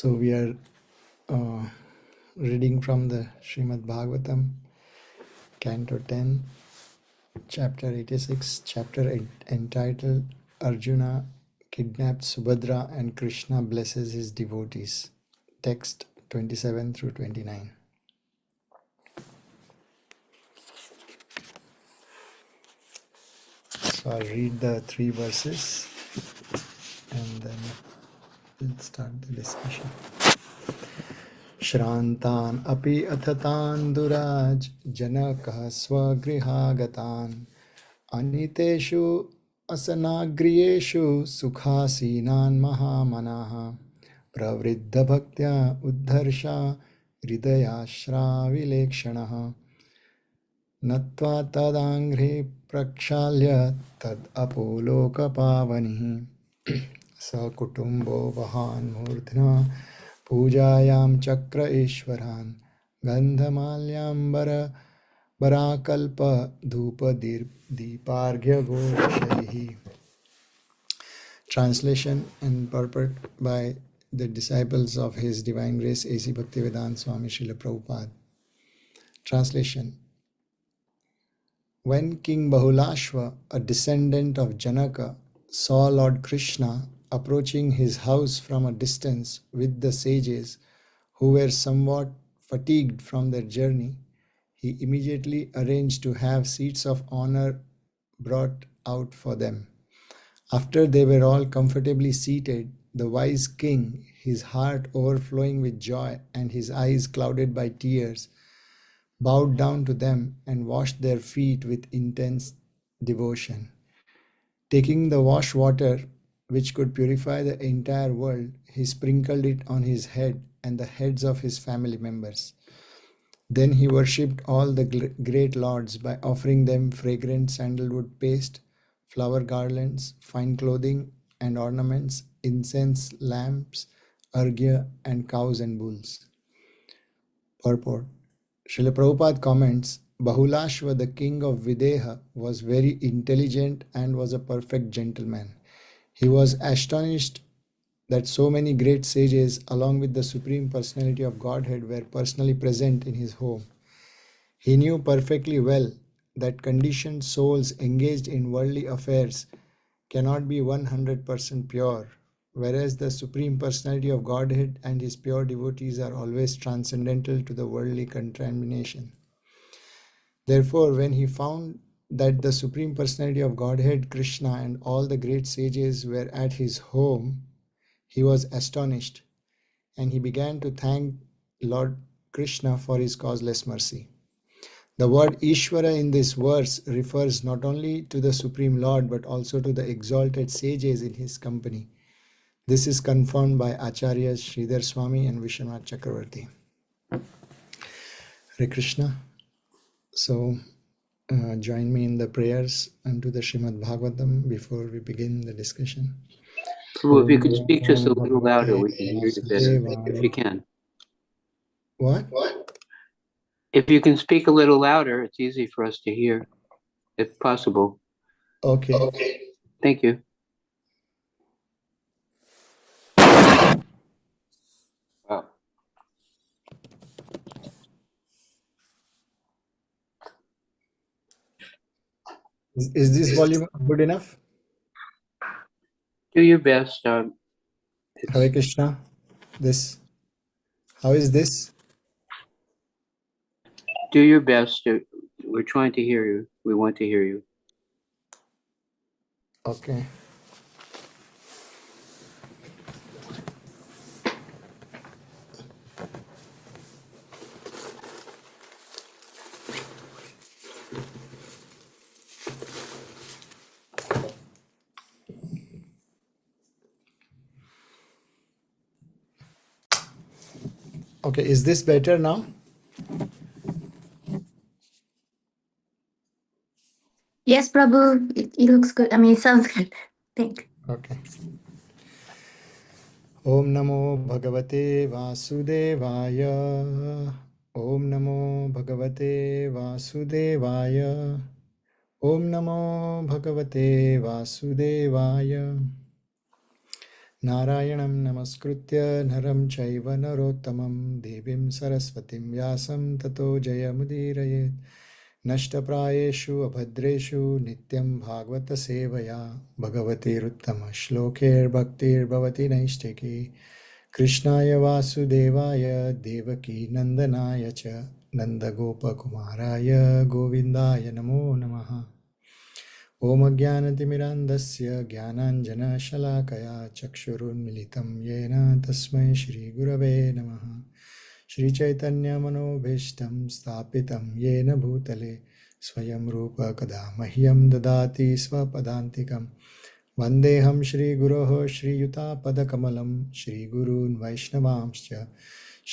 So we are reading from the Srimad Bhagavatam, Canto 10, Chapter 86, chapter entitled Arjuna kidnapped Subhadra and Krishna blesses his devotees. Text 27 through 29. So I'll read the 3 verses and then we'll start the discussion. Shrantan api athatan duraj janakah swagriha Aniteshu asanagriyeshu sukhasinan mahamanaha pravriddha bhaktya uddharsha hridayashra vilekshanaha natva tadangri prakshalya tad apolokapavanihi sakutumbo vahan murthna pujayam chakra ishwaran gandhamalyambara Barakalpa Dhupa Deeparghya Ghoshaihi. Translation and purport by the disciples of His Divine Grace A.C. Bhaktivedanta Swami Srila Prabhupada. Translation. When King Bahulashva, a descendant of Janaka, saw Lord Krishna approaching his house from a distance with the sages who were somewhat fatigued from their journey, he immediately arranged to have seats of honor brought out for them. After they were all comfortably seated, the wise king, his heart overflowing with joy and his eyes clouded by tears, bowed down to them and washed their feet with intense devotion. Taking the wash water, which could purify the entire world, he sprinkled it on his head and the heads of his family members. Then he worshipped all the great lords by offering them fragrant sandalwood paste, flower garlands, fine clothing and ornaments, incense, lamps, arghya, and cows and bulls. Purport. Srila Prabhupada comments, Bahulashva, the king of Videha, was very intelligent and was a perfect gentleman. He was astonished that so many great sages, along with the Supreme Personality of Godhead, were personally present in his home. He knew perfectly well that conditioned souls engaged in worldly affairs cannot be 100% pure, whereas the Supreme Personality of Godhead and his pure devotees are always transcendental to the worldly contamination. Therefore, when he found that the Supreme Personality of Godhead, Krishna, and all the great sages were at his home, he was astonished, and he began to thank Lord Krishna for his causeless mercy. The word Ishvara in this verse refers not only to the Supreme Lord but also to the exalted sages in his company. This is confirmed by Acharyas Sridhar Swami and Vishwanath Chakravarti. Hare Krishna. So join me in the prayers unto the Srimad Bhagavatam before we begin the discussion. Well, if you could speak just a little louder, we can hear you better, if you can. What? If you can speak a little louder, it's easy for us to hear, if possible. Okay. Thank you. Wow. Is this volume good enough? Do your best. Hare Krishna. How is this? Do your best. We're trying to hear you. We want to hear you. Okay. Okay, is this better now? Yes, Prabhu, it looks good. I mean, it sounds good. Thank you. Okay. Om Namo Bhagavate Vasudevaya. Om Namo Bhagavate Vasudevaya. Om Namo Bhagavate Vasudevaya. नारायणं नमस्कृत्य नरं चैव नरोत्तमं देवीं सरस्वतीं व्यासं ततो जयमुदीरयेत् नष्टप्रायेषु अभद्रेषु नित्यं भागवतसेवया भगवतीरुत्तमश्लोकैर्भक्तिर्भवति नैष्टिकी कृष्णाय वासुदेवाय देवकी नन्दनाय च नन्दगोपकुमाराय गोविन्दाय नमो नमः। ॐ अज्ञानतिमिरान्धस्य ज्ञानाञ्जनशलाकया चक्षुरुन्मिलितं येन तस्मै श्रीगुरवे नमः। श्रीचैतन्यमनोभीष्टं स्थापितं येन भूतले स्वयं रूप कदा मह्यं ददाति स्वपदान्तिकं वन्देऽहं श्रीगुरोः श्रीयुतापदकमलं श्रीगुरून् वैष्णवांश्च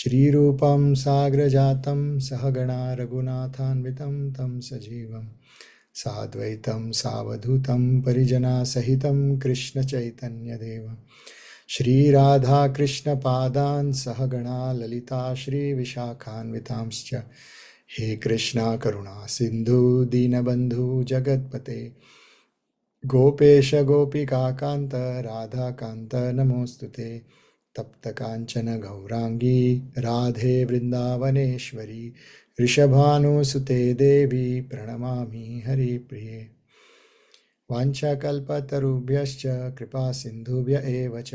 श्रीरूपं साग्रजातं सहगणा रघुनाथान्वितं तं सजीवं साद्वैतं सावधूतं परिजनासहितं कृष्णचैतन्यदेवं श्रीराधाकृष्णपादान् सहगणा ललिता श्रीविशाखान्वितांश्च हे कृष्णा करुणा सिन्धु दीनबन्धु जगत्पते गोपेश गोपिकान्त राधाकान्त नमोऽस्तु ते तप्तकाञ्चन गौराङ्गी राधे वृन्दावनेश्वरी ऋषभानुसुते देवी प्रणमामि हरिप्रिये वाञ्छाकल्पतरुभ्यश्च कृपासिन्धुभ्य एव च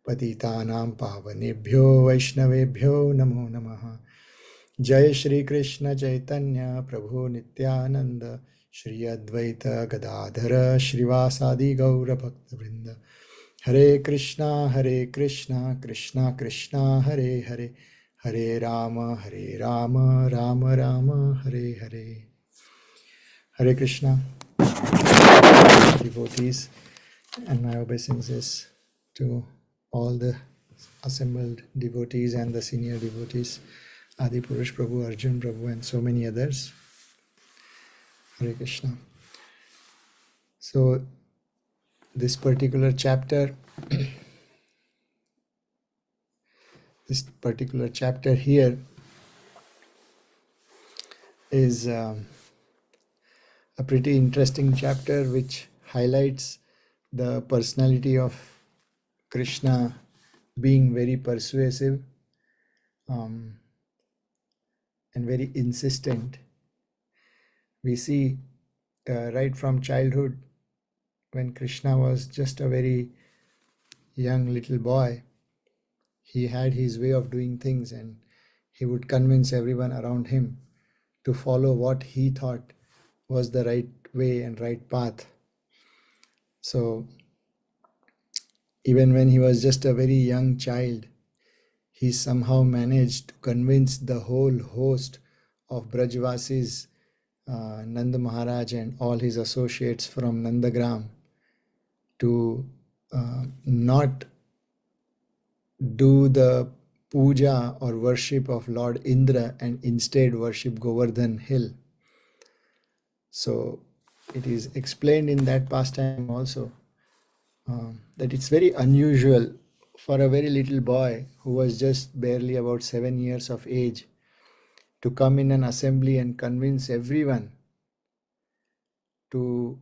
पतितानां पावनेभ्यो वैष्णवेभ्यो नमो नमः। जय श्री कृष्ण चैतन्य प्रभु नित्यानंद श्री अद्वैत गदाधर श्रीवासादि गौरभक्तवृंद हरे Krishna Krishna Krishna Hare Hare Hare Ram Ram Ram Hare Hare. Hare Krishna, devotees, and my obeisances to all the assembled devotees and the senior devotees, Adi Purush Prabhu, Arjun Prabhu, and so many others. Hare Krishna. So, this particular chapter, here is a pretty interesting chapter which highlights the personality of Krishna being very persuasive and very insistent. We see right from childhood, when Krishna was just a very young little boy, he had his way of doing things, and he would convince everyone around him to follow what he thought was the right way and right path. So even when he was just a very young child, he somehow managed to convince the whole host of Brajvasis, Nanda Maharaj and all his associates from Nandagram, to not do the puja or worship of Lord Indra and instead worship Govardhan hill. So it is explained in that pastime also that it's very unusual for a very little boy who was just barely about 7 years of age to come in an assembly and convince everyone to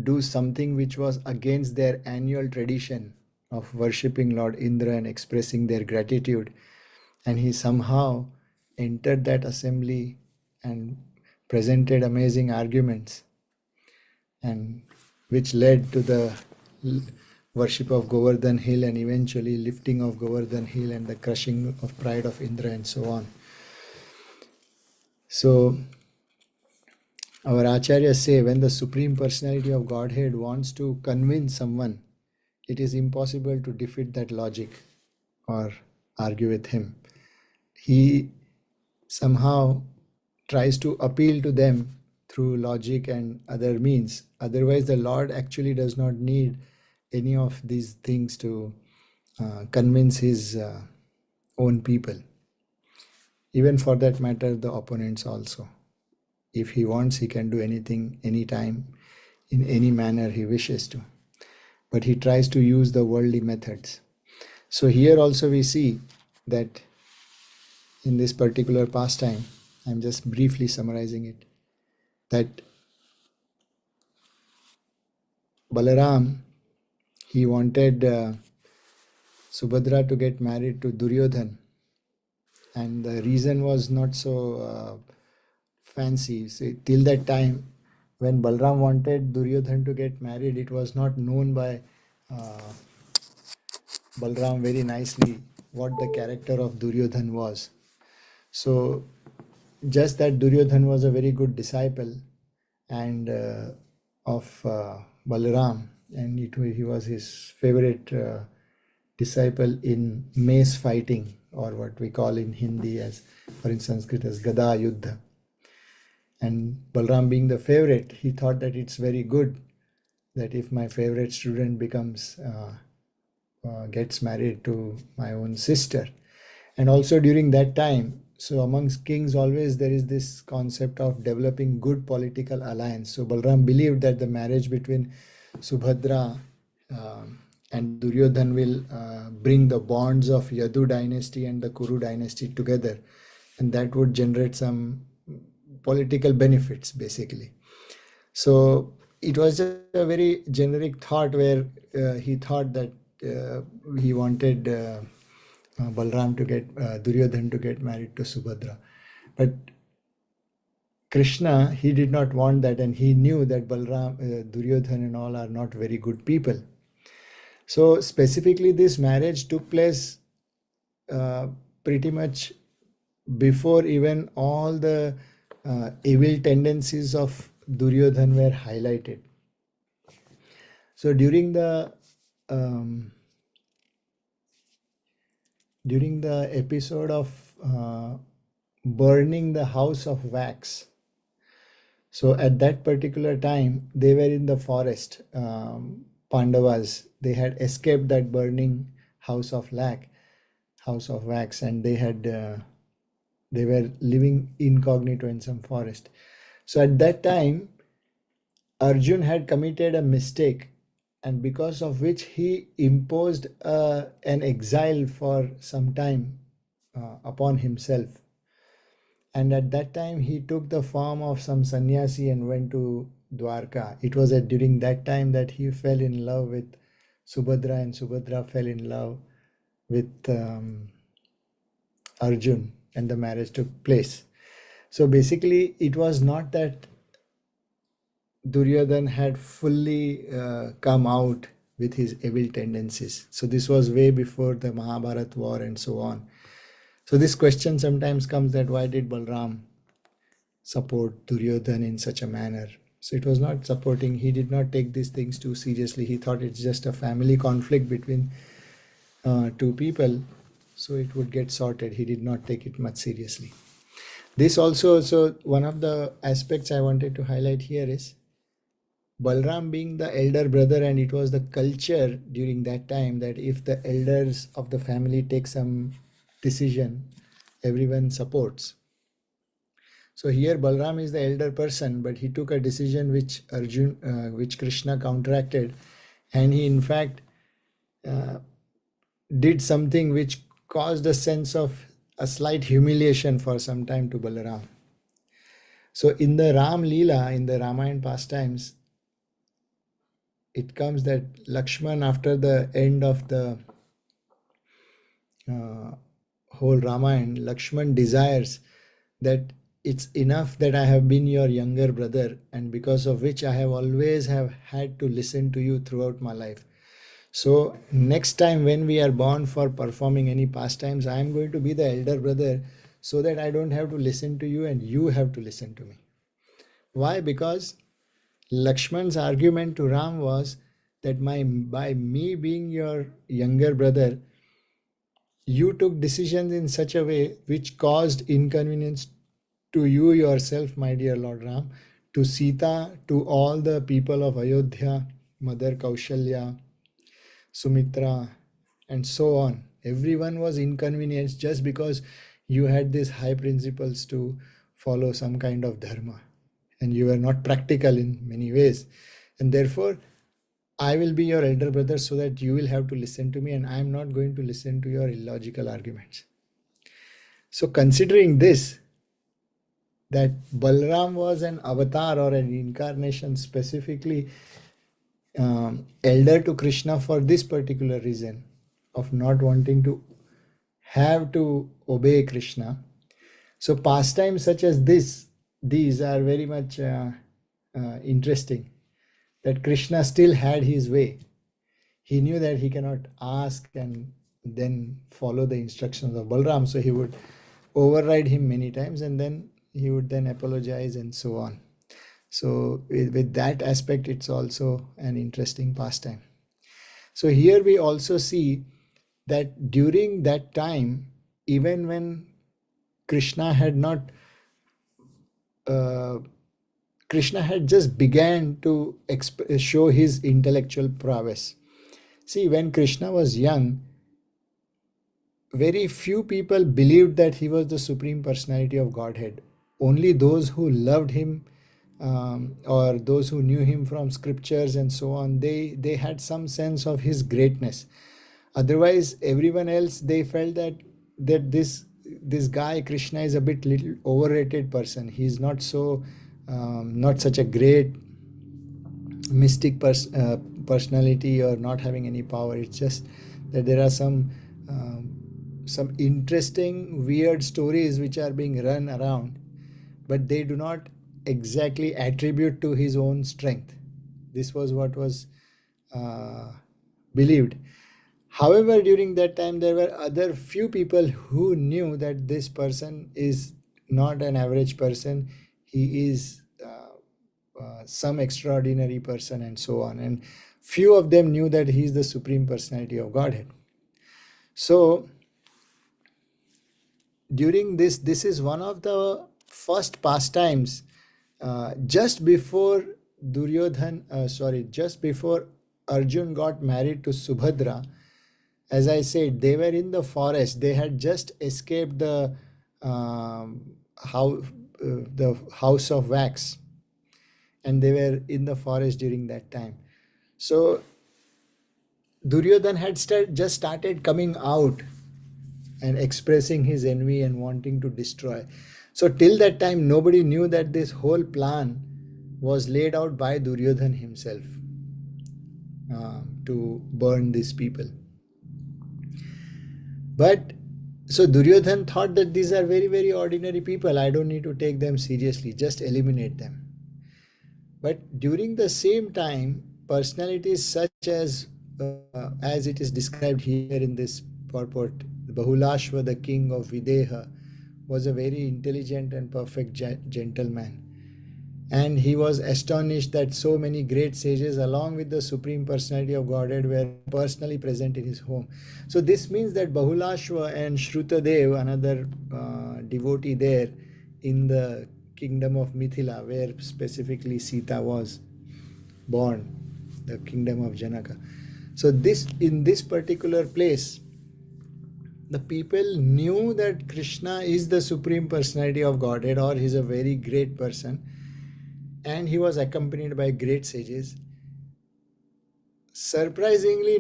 do something which was against their annual tradition of worshipping Lord Indra and expressing their gratitude. And he somehow entered that assembly and presented amazing arguments, and which led to the worship of Govardhan hill and eventually lifting of Govardhan hill and the crushing of pride of Indra and so on. So our acharyas say, when the Supreme Personality of Godhead wants to convince someone, it is impossible to defeat that logic or argue with him. He somehow tries to appeal to them through logic and other means. Otherwise, the Lord actually does not need any of these things to convince his own people. Even for that matter, the opponents also. If he wants, he can do anything, anytime, in any manner he wishes to. But he tries to use the worldly methods. So here also we see that in this particular pastime, I'm just briefly summarizing it, that Balaram, he wanted Subhadra to get married to Duryodhan, and the reason was not so fancy. See, till that time, when Balram wanted Duryodhan to get married, it was not known by uh, Balram very nicely what the character of Duryodhan was. So, just that Duryodhan was a very good disciple and of Balaram, and he was his favorite disciple in mace fighting, or what we call in Hindi as, or in Sanskrit as Gada Yuddha. And Balram being the favorite, he thought that it's very good that if my favorite student gets married to my own sister. And also during that time, so amongst kings always there is this concept of developing good political alliance. So Balram believed that the marriage between Subhadra and Duryodhan will bring the bonds of Yadu dynasty and the Kuru dynasty together, and that would generate some political benefits basically. So it was just a very generic thought where he thought that he wanted Balram to get Duryodhan to get married to Subhadra, but Krishna, he did not want that, and he knew that Balram, Duryodhan and all are not very good people. So specifically this marriage took place pretty much before even all the evil tendencies of Duryodhan were highlighted. So during the episode of burning the house of wax, so at that particular time they were in the forest. Pandavas, they had escaped that burning house of wax, and they were living incognito in some forest. So at that time, Arjun had committed a mistake, and because of which he imposed an exile for some time upon himself. And at that time, he took the form of some sannyasi and went to Dwarka. It was during that time that he fell in love with Subhadra, and Subhadra fell in love with Arjun, and the marriage took place. So basically, it was not that Duryodhan had fully come out with his evil tendencies. So this was way before the Mahabharat war and so on. So this question sometimes comes that why did Balram support Duryodhan in such a manner? So it was not supporting. He did not take these things too seriously. He thought it's just a family conflict between two people, so it would get sorted. He did not take it much seriously. This also, so one of the aspects I wanted to highlight here is Balram being the elder brother, and it was the culture during that time that if the elders of the family take some decision, everyone supports. So here Balram is the elder person, but he took a decision which Krishna counteracted, and he in fact did something which caused a sense of a slight humiliation for some time to Balaram. So in the Ram Leela, in the Ramayana pastimes, it comes that Lakshman, after the end of the whole Ramayana, Lakshman desires that it's enough that I have been your younger brother, and because of which I have always have had to listen to you throughout my life. So next time when we are born for performing any pastimes, I am going to be the elder brother so that I don't have to listen to you and you have to listen to me. Why? Because Lakshman's argument to Ram was that by me being your younger brother, you took decisions in such a way which caused inconvenience to you yourself, my dear Lord Ram, to Sita, to all the people of Ayodhya, Mother Kaushalya, Sumitra, and so on. Everyone was inconvenienced just because you had these high principles to follow some kind of dharma, and you were not practical in many ways. And therefore, I will be your elder brother so that you will have to listen to me, and I am not going to listen to your illogical arguments. So considering this, that Balram was an avatar or an incarnation specifically elder to Krishna for this particular reason of not wanting to have to obey Krishna. So pastimes such as these are very much interesting, that Krishna still had his way. He knew that he cannot ask and then follow the instructions of Balram, so he would override him many times and then he would then apologize and so on. So with that aspect, it's also an interesting pastime. So here we also see that during that time, even when Krishna had not Krishna had just began to show his intellectual prowess. See, when Krishna was young, very few people believed that he was the Supreme Personality of Godhead. Only those who loved him, or those who knew him from scriptures and so on, they had some sense of his greatness. Otherwise, everyone else, they felt that this guy Krishna is a bit little overrated person. He's not so not such a great mystic personality, or not having any power. It's just that there are some interesting weird stories which are being run around, but they do not exactly attribute to his own strength. This was what was believed. However, during that time, there were other few people who knew that this person is not an average person. He is some extraordinary person and so on. And few of them knew that he is the Supreme Personality of Godhead. So during this is one of the first pastimes, just before just before Arjun got married to Subhadra. As I said, they were in the forest. They had just escaped the house of wax, and they were in the forest during that time. So Duryodhan had just started coming out and expressing his envy and wanting to destroy. So till that time, nobody knew that this whole plan was laid out by Duryodhan himself to burn these people. But so Duryodhan thought that these are very, very ordinary people. I don't need to take them seriously, just eliminate them. But during the same time, personalities such as it is described here in this purport, Bahulashva, the king of Videha, was a very intelligent and perfect gentleman. And he was astonished that so many great sages, along with the Supreme Personality of Godhead, were personally present in his home. So this means that Bahulashva and Shrutadev, another devotee there in the kingdom of Mithila, where specifically Sita was born, the kingdom of Janaka. So in this particular place, the people knew that Krishna is the Supreme Personality of Godhead, or he's a very great person, and he was accompanied by great sages. Surprisingly,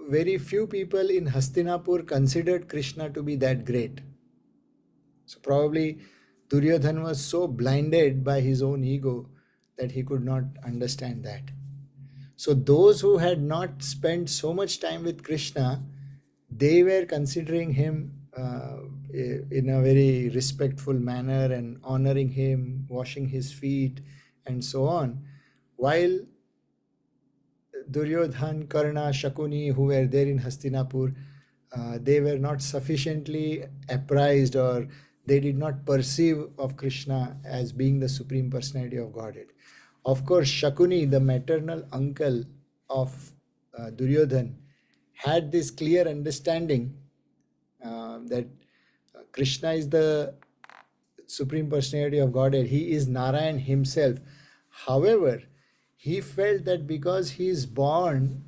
very few people in Hastinapur considered Krishna to be that great. So probably Duryodhan was so blinded by his own ego that he could not understand that. So those who had not spent so much time with Krishna, they were considering him in a very respectful manner and honoring him, washing his feet and so on. While Duryodhan, Karna, Shakuni, who were there in Hastinapur, they were not sufficiently apprised, or they did not perceive of Krishna as being the Supreme Personality of Godhead. Of course, Shakuni, the maternal uncle of Duryodhan, had this clear understanding that Krishna is the Supreme Personality of Godhead. He is Narayan himself. However, he felt that because he is born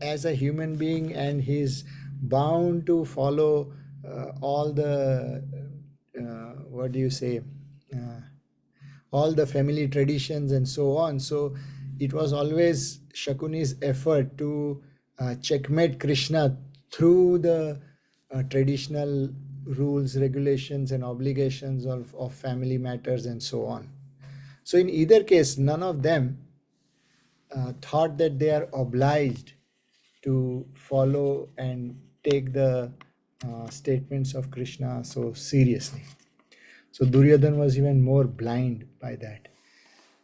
as a human being and he is bound to follow all the all the family traditions and so on. So it was always Shakuni's effort to checkmate Krishna through the traditional rules, regulations, and obligations of family matters and so on. So in either case, none of them thought that they are obliged to follow and take the statements of Krishna so seriously. So Duryodhan was even more blind by that.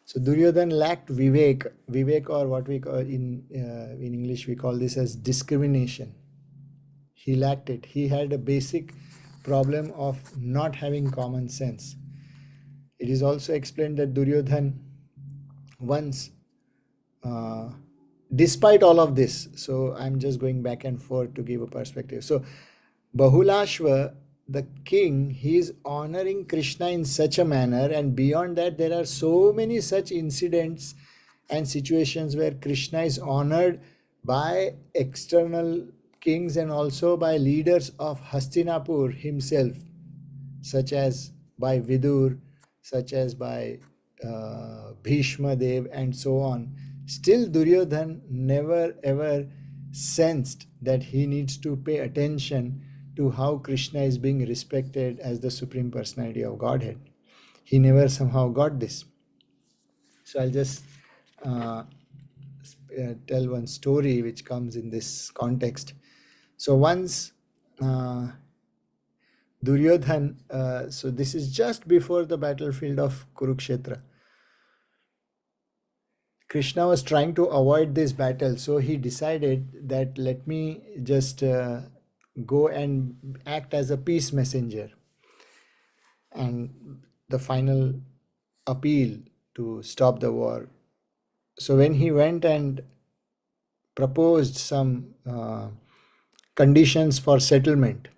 So Duryodhan lacked vivek, or what we call in English we call this as discrimination. He lacked it. He had a basic problem of not having common sense. It is also explained that Duryodhan once, despite all of this, so I'm just going back and forth to give a perspective. So Bahulashva, the king, he is honoring Krishna in such a manner, and beyond that, there are so many such incidents and situations where Krishna is honored by external kings and also by leaders of Hastinapur himself, such as by Vidur, such as by Bhishma Dev, and so on. Still, Duryodhan never ever sensed that he needs to pay attention to how Krishna is being respected as the Supreme Personality of Godhead. He never somehow got this. So I'll just tell one story which comes in this context. So once Duryodhan, so this is just before the battlefield of Kurukshetra. Krishna was trying to avoid this battle, so he decided that let me just go and act as a peace messenger. And the final appeal to stop the war. So when he went and proposed some conditions for settlement,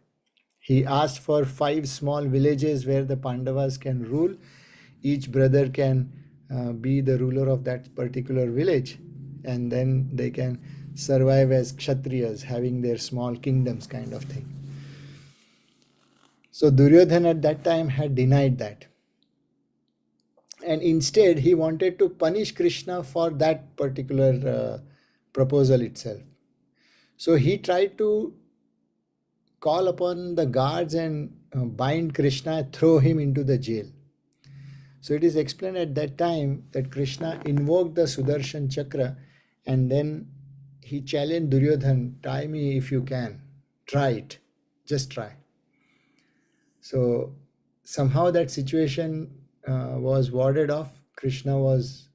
he asked for 5 small villages where the Pandavas can rule. Each brother can be the ruler of that particular village, and then they can survive as Kshatriyas, having their small kingdoms kind of thing. So Duryodhan at that time had denied that. And instead, he wanted to punish Krishna for that particular proposal itself. So he tried to call upon the guards and bind Krishna, throw him into the jail. So it is explained at that time that Krishna invoked the Sudarshan Chakra, and then he challenged Duryodhan, try me if you can, try it, just try. So somehow that situation was warded off. Krishna was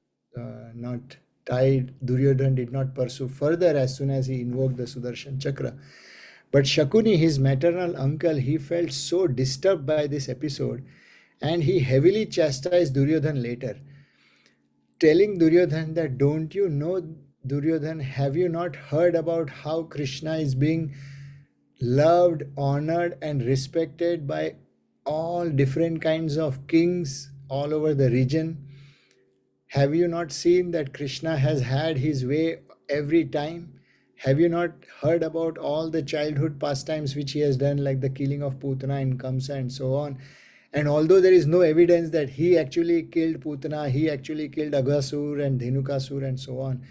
not tied. Duryodhan did not pursue further as soon as he invoked the Sudarshan Chakra. But Shakuni, his maternal uncle, he felt so disturbed by this episode, and he heavily chastised Duryodhan later, telling Duryodhan that, don't you know, Duryodhan, have you not heard about how Krishna is being loved, honored, and respected by all different kinds of kings all over the region? Have you not seen that Krishna has had his way every time? Have you not heard about all the childhood pastimes which he has done, like the killing of Putana and Kamsa and so on? And although there is no evidence that he actually killed Putana, he actually killed Aghasur and Dhenukasur and so on,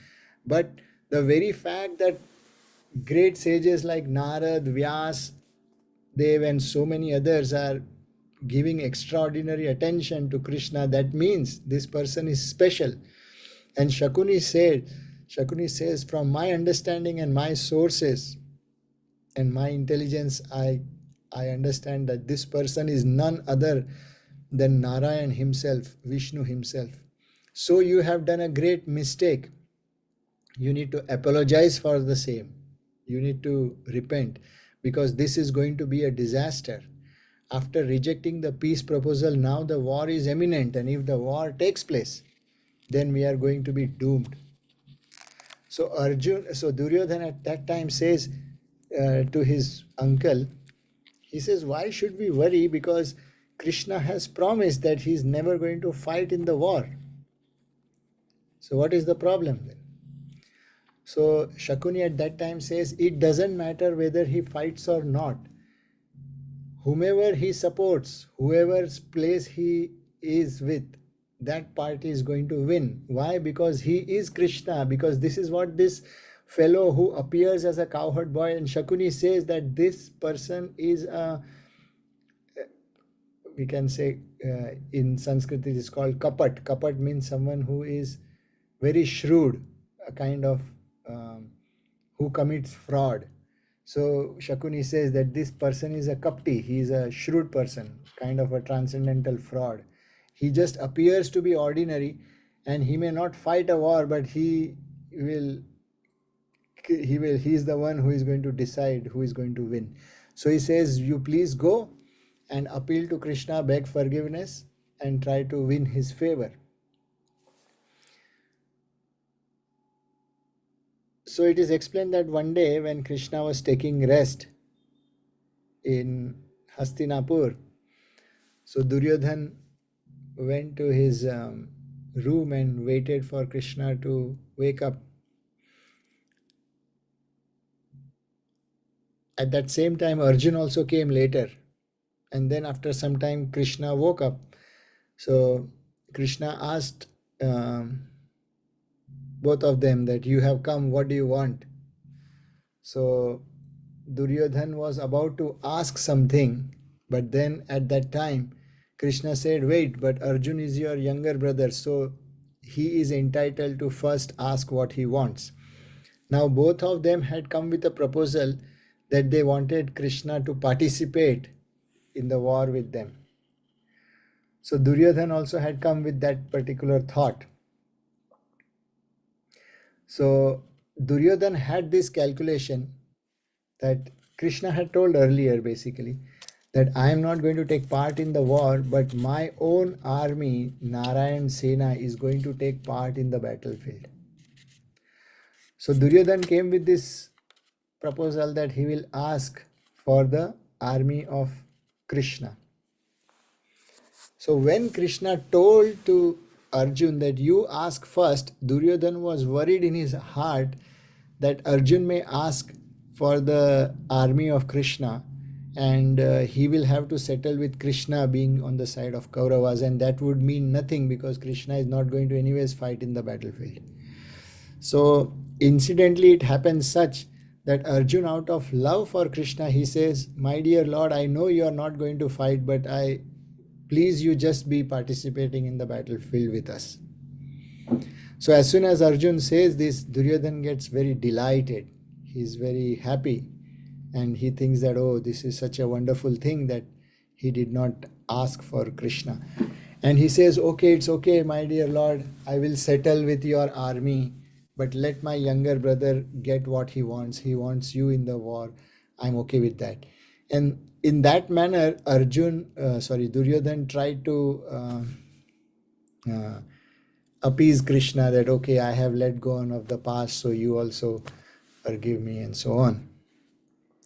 but the very fact that great sages like Narad, Vyas, Dev, and so many others are giving extraordinary attention to Krishna, that means this person is special. And Shakuni says, from my understanding and my sources and my intelligence, I understand that this person is none other than Narayan himself, Vishnu himself. So you have done a great mistake. You need to apologize for the same. You need to repent, because this is going to be a disaster. After rejecting the peace proposal, now the war is imminent, and if the war takes place, then we are going to be doomed. So Duryodhana at that time says to his uncle, he says, why should we worry? Because Krishna has promised that he is never going to fight in the war. So what is the problem then? So Shakuni at that time says, it doesn't matter whether he fights or not. Whomever he supports, whoever's place he is with, that party is going to win. Why? Because he is Krishna. Because this is what this fellow who appears as a cowherd boy, and Shakuni says that this person is a, we can say in Sanskrit it is called kapat. Kapat means someone who is very shrewd, a kind of who commits fraud. So Shakuni says that this person is a kapti, he is a shrewd person, kind of a transcendental fraud. He just appears to be ordinary, and he may not fight a war, but will he is the one who is going to decide who is going to win. So he says, you please go and appeal to Krishna, beg forgiveness, and try to win his favor. So it is explained that one day when Krishna was taking rest in Hastinapur, so Duryodhan went to his room and waited for Krishna to wake up. At that same time, Arjun also came later. And then after some time, Krishna woke up. So Krishna asked both of them that you have come, what do you want? So Duryodhan was about to ask something, but then at that time, Krishna said, wait, but Arjun is your younger brother, so he is entitled to first ask what he wants. Now both of them had come with a proposal that they wanted Krishna to participate in the war with them. So Duryodhan also had come with that particular thought. So Duryodhan had this calculation that Krishna had told earlier, basically, that I am not going to take part in the war, but my own army, Narayan Sena, is going to take part in the battlefield. So Duryodhan came with this proposal that he will ask for the army of Krishna. So when Krishna told to Arjun that you ask first, Duryodhan was worried in his heart that Arjun may ask for the army of Krishna, and he will have to settle with Krishna being on the side of Kauravas, and that would mean nothing because Krishna is not going to anyways fight in the battlefield. So incidentally it happens such that Arjun, out of love for Krishna, he says, my dear Lord, I know you are not going to fight, but please you just be participating in the battlefield with us. So as soon as Arjun says this, Duryodhan gets very delighted. He is very happy, and he thinks that, oh, this is such a wonderful thing that he did not ask for Krishna. And he says, okay, it's okay, my dear Lord, I will settle with your army, but let my younger brother get what he wants. He wants you in the war. I'm okay with that. And in that manner, Duryodhan tried to appease Krishna that, okay, I have let go on of the past, so you also forgive me, and so on.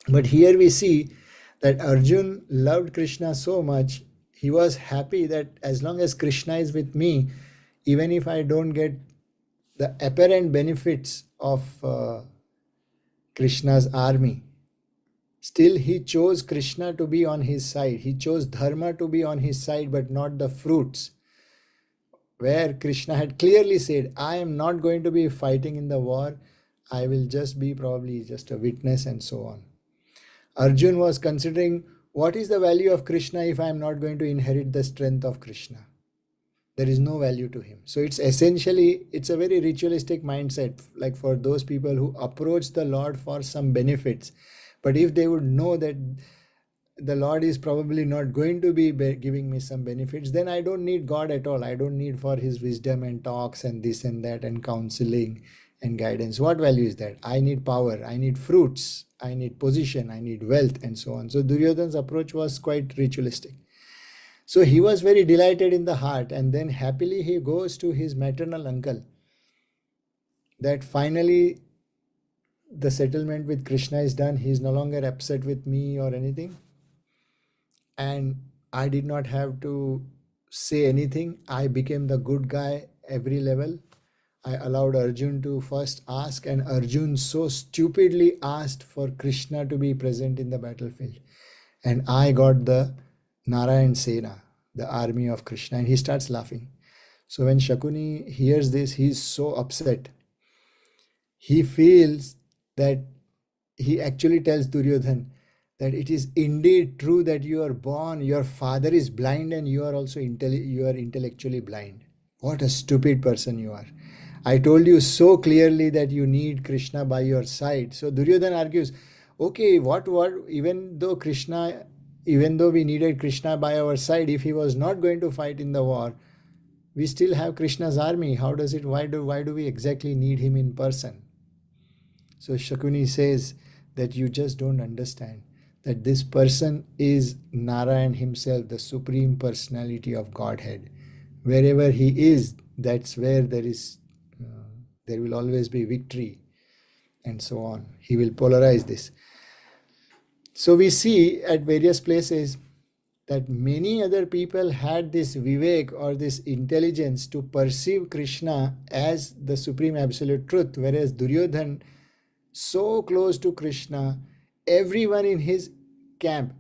But here we see that Arjun loved Krishna so much, he was happy that as long as Krishna is with me, even if I don't get the apparent benefits of Krishna's army, still he chose Krishna to be on his side. He chose Dharma to be on his side, but not the fruits. Where Krishna had clearly said, I am not going to be fighting in the war, I will just be probably just a witness, and so on. Arjun was considering, what is the value of Krishna if I am not going to inherit the strength of Krishna? There is no value to him. So it's a very ritualistic mindset, like for those people who approach the Lord for some benefits. But if they would know that the Lord is probably not going to be giving me some benefits, then I don't need God at all. I don't need for his wisdom and talks and this and that and counseling and guidance. What value is that? I need power, I need fruits, I need position, I need wealth, and so on. So Duryodhan's approach was quite ritualistic. So he was very delighted in the heart, and then happily he goes to his maternal uncle that finally the settlement with Krishna is done. He is no longer upset with me or anything, and I did not have to say anything. I became the good guy every level. I allowed Arjun to first ask, and Arjun so stupidly asked for Krishna to be present in the battlefield, and I got the Narayan Sena, the army of Krishna, and he starts laughing. So when Shakuni hears this, he is so upset. He feels that he actually tells Duryodhan that it is indeed true that you are born, your father is blind, and you are also intellectually blind. What a stupid person you are. I told you so clearly that you need Krishna by your side. So Duryodhana argues, okay, what, even though we needed Krishna by our side, if he was not going to fight in the war, we still have Krishna's army. Why do we exactly need him in person? So Shakuni says that you just don't understand that this person is Narayan himself, the supreme personality of Godhead. Wherever he is, that's where there will always be victory, and so on. He will polarize this. So we see at various places that many other people had this vivek or this intelligence to perceive Krishna as the supreme absolute truth, whereas Duryodhan, so close to Krishna, everyone in his camp,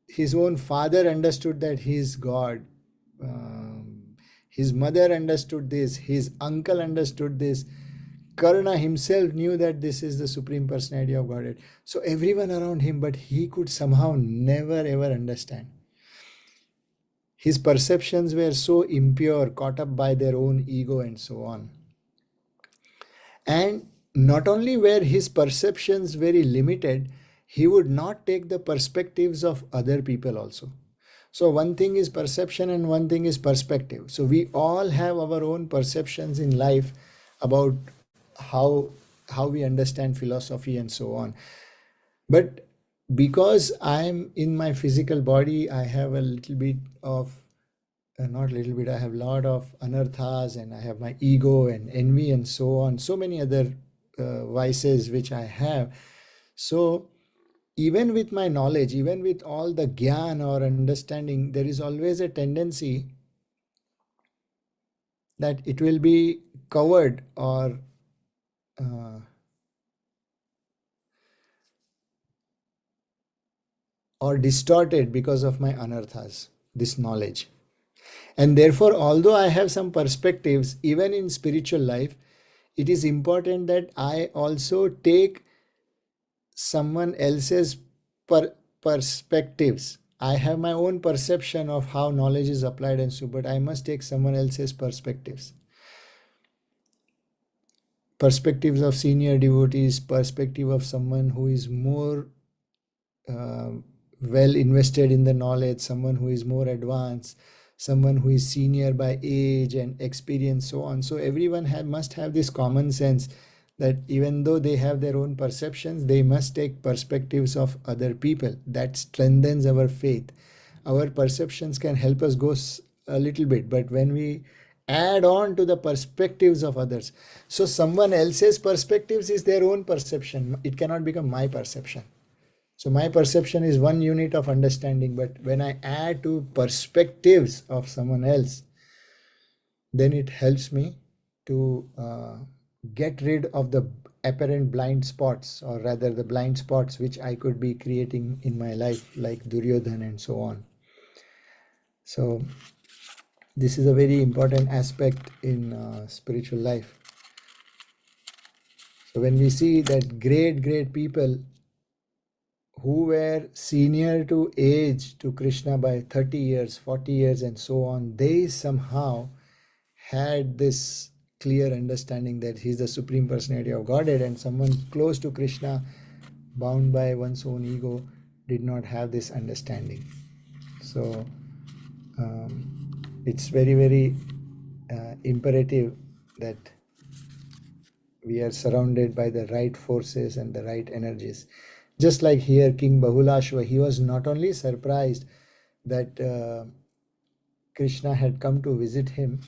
his own father understood that he is God. His mother understood this, his uncle understood this. Karna himself knew that this is the supreme personality of Godhead. So everyone around him, but he could somehow never ever understand. His perceptions were so impure, caught up by their own ego and so on. And not only were his perceptions very limited, he would not take the perspectives of other people also. So one thing is perception and one thing is perspective. So we all have our own perceptions in life about how we understand philosophy and so on. But because I'm in my physical body, I have a little bit of not little bit, I have a lot of anarthas, and I have my ego and envy and so on, so many other vices which I have. So even with my knowledge, even with all the gyan or understanding, there is always a tendency that it will be covered or distorted because of my anarthas, this knowledge. And therefore, although I have some perspectives, even in spiritual life, it is important that I also take someone else's perspectives. I have my own perception of how knowledge is applied and so, but I must take someone else's perspectives. Perspectives of senior devotees, perspective of someone who is more well invested in the knowledge, someone who is more advanced, someone who is senior by age and experience, so on. So everyone must have this common sense that even though they have their own perceptions, they must take perspectives of other people. That strengthens our faith. Our perceptions can help us go a little bit, but when we add on to the perspectives of others, so someone else's perspectives is their own perception. It cannot become my perception. So my perception is one unit of understanding, but when I add to perspectives of someone else, then it helps me to get rid of the apparent blind spots, or rather the blind spots which I could be creating in my life, like Duryodhan and so on. So this is a very important aspect in spiritual life. So when we see that great people who were senior to age to Krishna by 30 years, 40 years, and so on, they somehow had this clear understanding that he's the supreme personality of Godhead, and someone close to Krishna, bound by one's own ego, did not have this understanding. So it's very imperative that we are surrounded by the right forces and the right energies. Just like here, King Bahulashva, he was not only surprised that Krishna had come to visit him,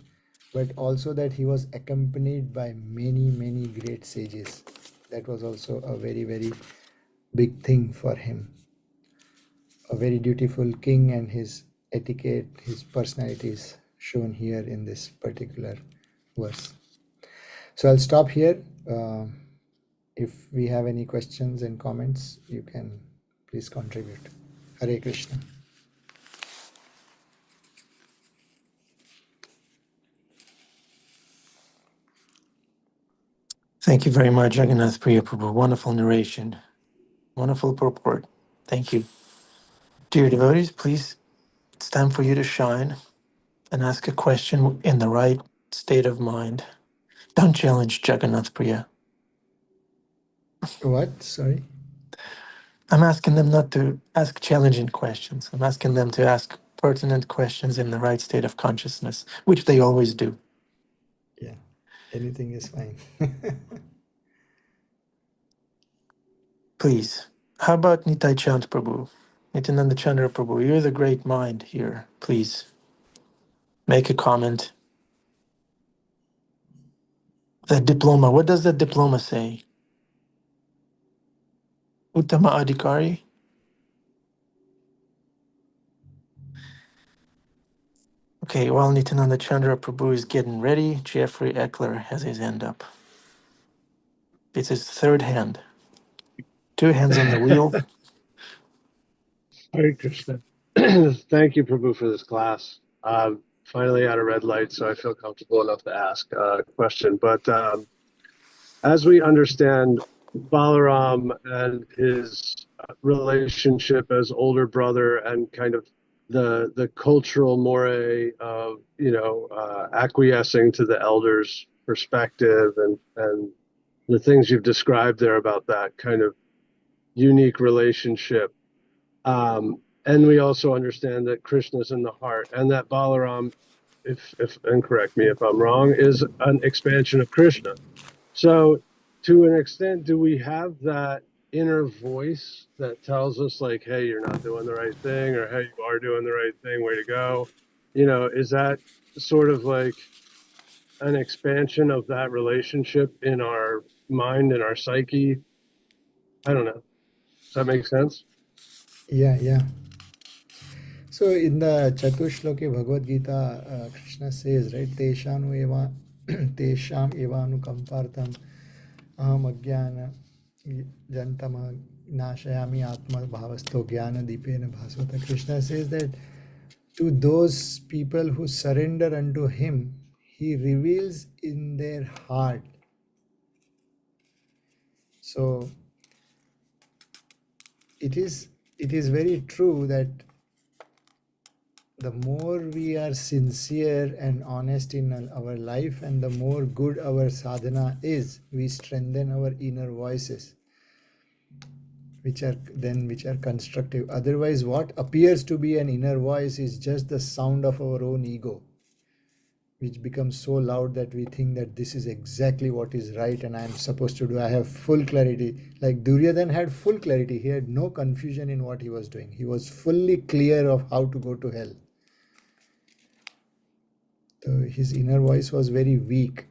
but also that he was accompanied by many great sages. That was also a very big thing for him. A very dutiful king, and his etiquette, his personality is shown here in this particular verse. So I'll stop here. If we have any questions and comments, you can please contribute. Hare Krishna. Thank you very much, Jagannath Priya Prabhu. Wonderful narration. Wonderful purport. Thank you. Dear devotees, please, it's time for you to shine and ask a question in the right state of mind. Don't challenge Jagannath Priya. What? Sorry. I'm asking them not to ask challenging questions. I'm asking them to ask pertinent questions in the right state of consciousness, which they always do. Yeah, anything is fine. Please. How about Nitai Chand Prabhu? Nityananda Chandra Prabhu, you're the great mind here. Please make a comment. The diploma, what does the diploma say? Uttama Adhikari? Okay, while Nityananda Chandra Prabhu is getting ready, Jeffrey Eckler has his hand up. It's his third hand. Two hands on the wheel. Hare Krishna. Thank you, Prabhu, for this class. Finally at a red light, so I feel comfortable enough to ask a question. But as we understand Balaram and his relationship as older brother and kind of the cultural moray of acquiescing to the elders' perspective and the things you've described there about that kind of unique relationship. And we also understand that Krishna's in the heart, and that Balaram, if and correct me if I'm wrong, is an expansion of Krishna. So, to an extent, do we have that inner voice that tells us like, "Hey, you're not doing the right thing," or "Hey, you are doing the right thing. Way to go." Is that sort of like an expansion of that relationship in our mind and our psyche? I don't know. Does that make sense? Yeah. So in the Chatushloki Bhagavad Gita, Krishna says, right, Teshanu eva Tesham evanu kampartam aham ajnana jantama nashayami atma bhavasto jnana dipena bhasvata. Krishna says that to those people who surrender unto him, he reveals in their heart. So it is very true that the more we are sincere and honest in our life and the more good our sadhana is, we strengthen our inner voices, which are constructive. Otherwise, what appears to be an inner voice is just the sound of our own ego, which becomes so loud that we think that this is exactly what is right and I am supposed to do. I have full clarity. Like Duryodhan had full clarity. He had no confusion in what he was doing. He was fully clear of how to go to hell. So his inner voice was very weak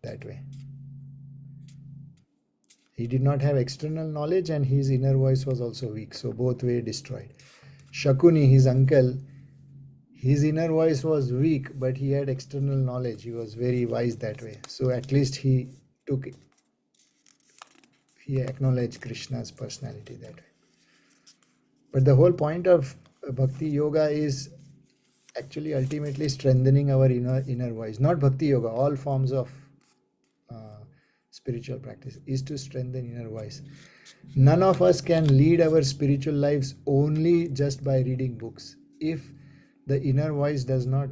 that way. He did not have external knowledge and his inner voice was also weak. So both were destroyed. Shakuni, his uncle, his inner voice was weak, but he had external knowledge. He was very wise that way. So at least he acknowledged Krishna's personality that way. But the whole point of Bhakti Yoga is actually ultimately strengthening our inner voice. Not Bhakti Yoga, all forms of spiritual practice is to strengthen inner voice. None of us can lead our spiritual lives only just by reading books. If the inner voice does not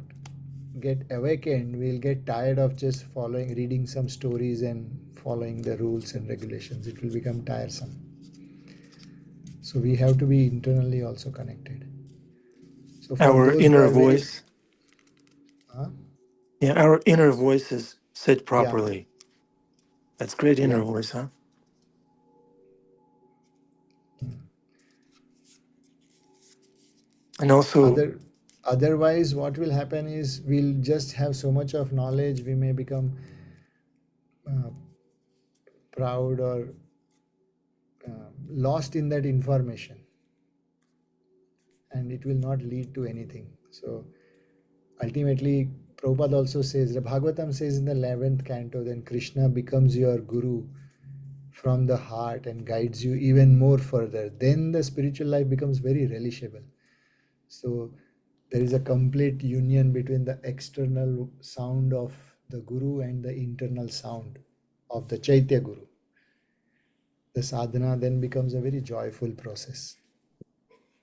get awakened, we'll get tired of just reading some stories and following the rules and regulations. It will become tiresome. So we have to be internally also connected. So for Our those who inner are very voice. Yeah, our inner voice is said yeah properly. That's great inner yeah voice, huh? And also, otherwise what will happen is we'll just have so much of knowledge, we may become proud or lost in that information, and it will not lead to anything. So ultimately Prabhupada also says, the Bhagavatam says in the 11th canto, then Krishna becomes your guru from the heart and guides you even more further. Then the spiritual life becomes very relishable. So there is a complete union between the external sound of the Guru and the internal sound of the Chaitya Guru. The sadhana then becomes a very joyful process.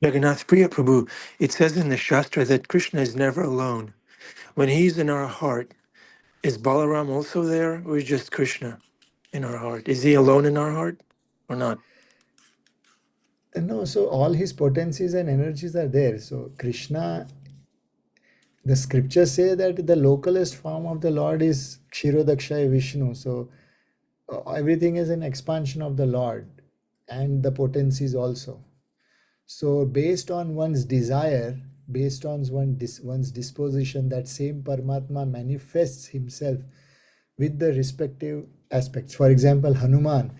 Jagannath Priya Prabhu, it says in the Shastra that Krishna is never alone. When he's in our heart, Is Balaram also there, or is just Krishna in our heart? Is he alone in our heart or not? No, so all his potencies and energies are there. So Krishna, the scriptures say that the localist form of the Lord is Kshirodakshaya Vishnu. So everything is an expansion of the Lord and the potencies also. So based on one's desire, based on one's disposition, that same Paramatma manifests himself with the respective aspects. For example, Hanuman,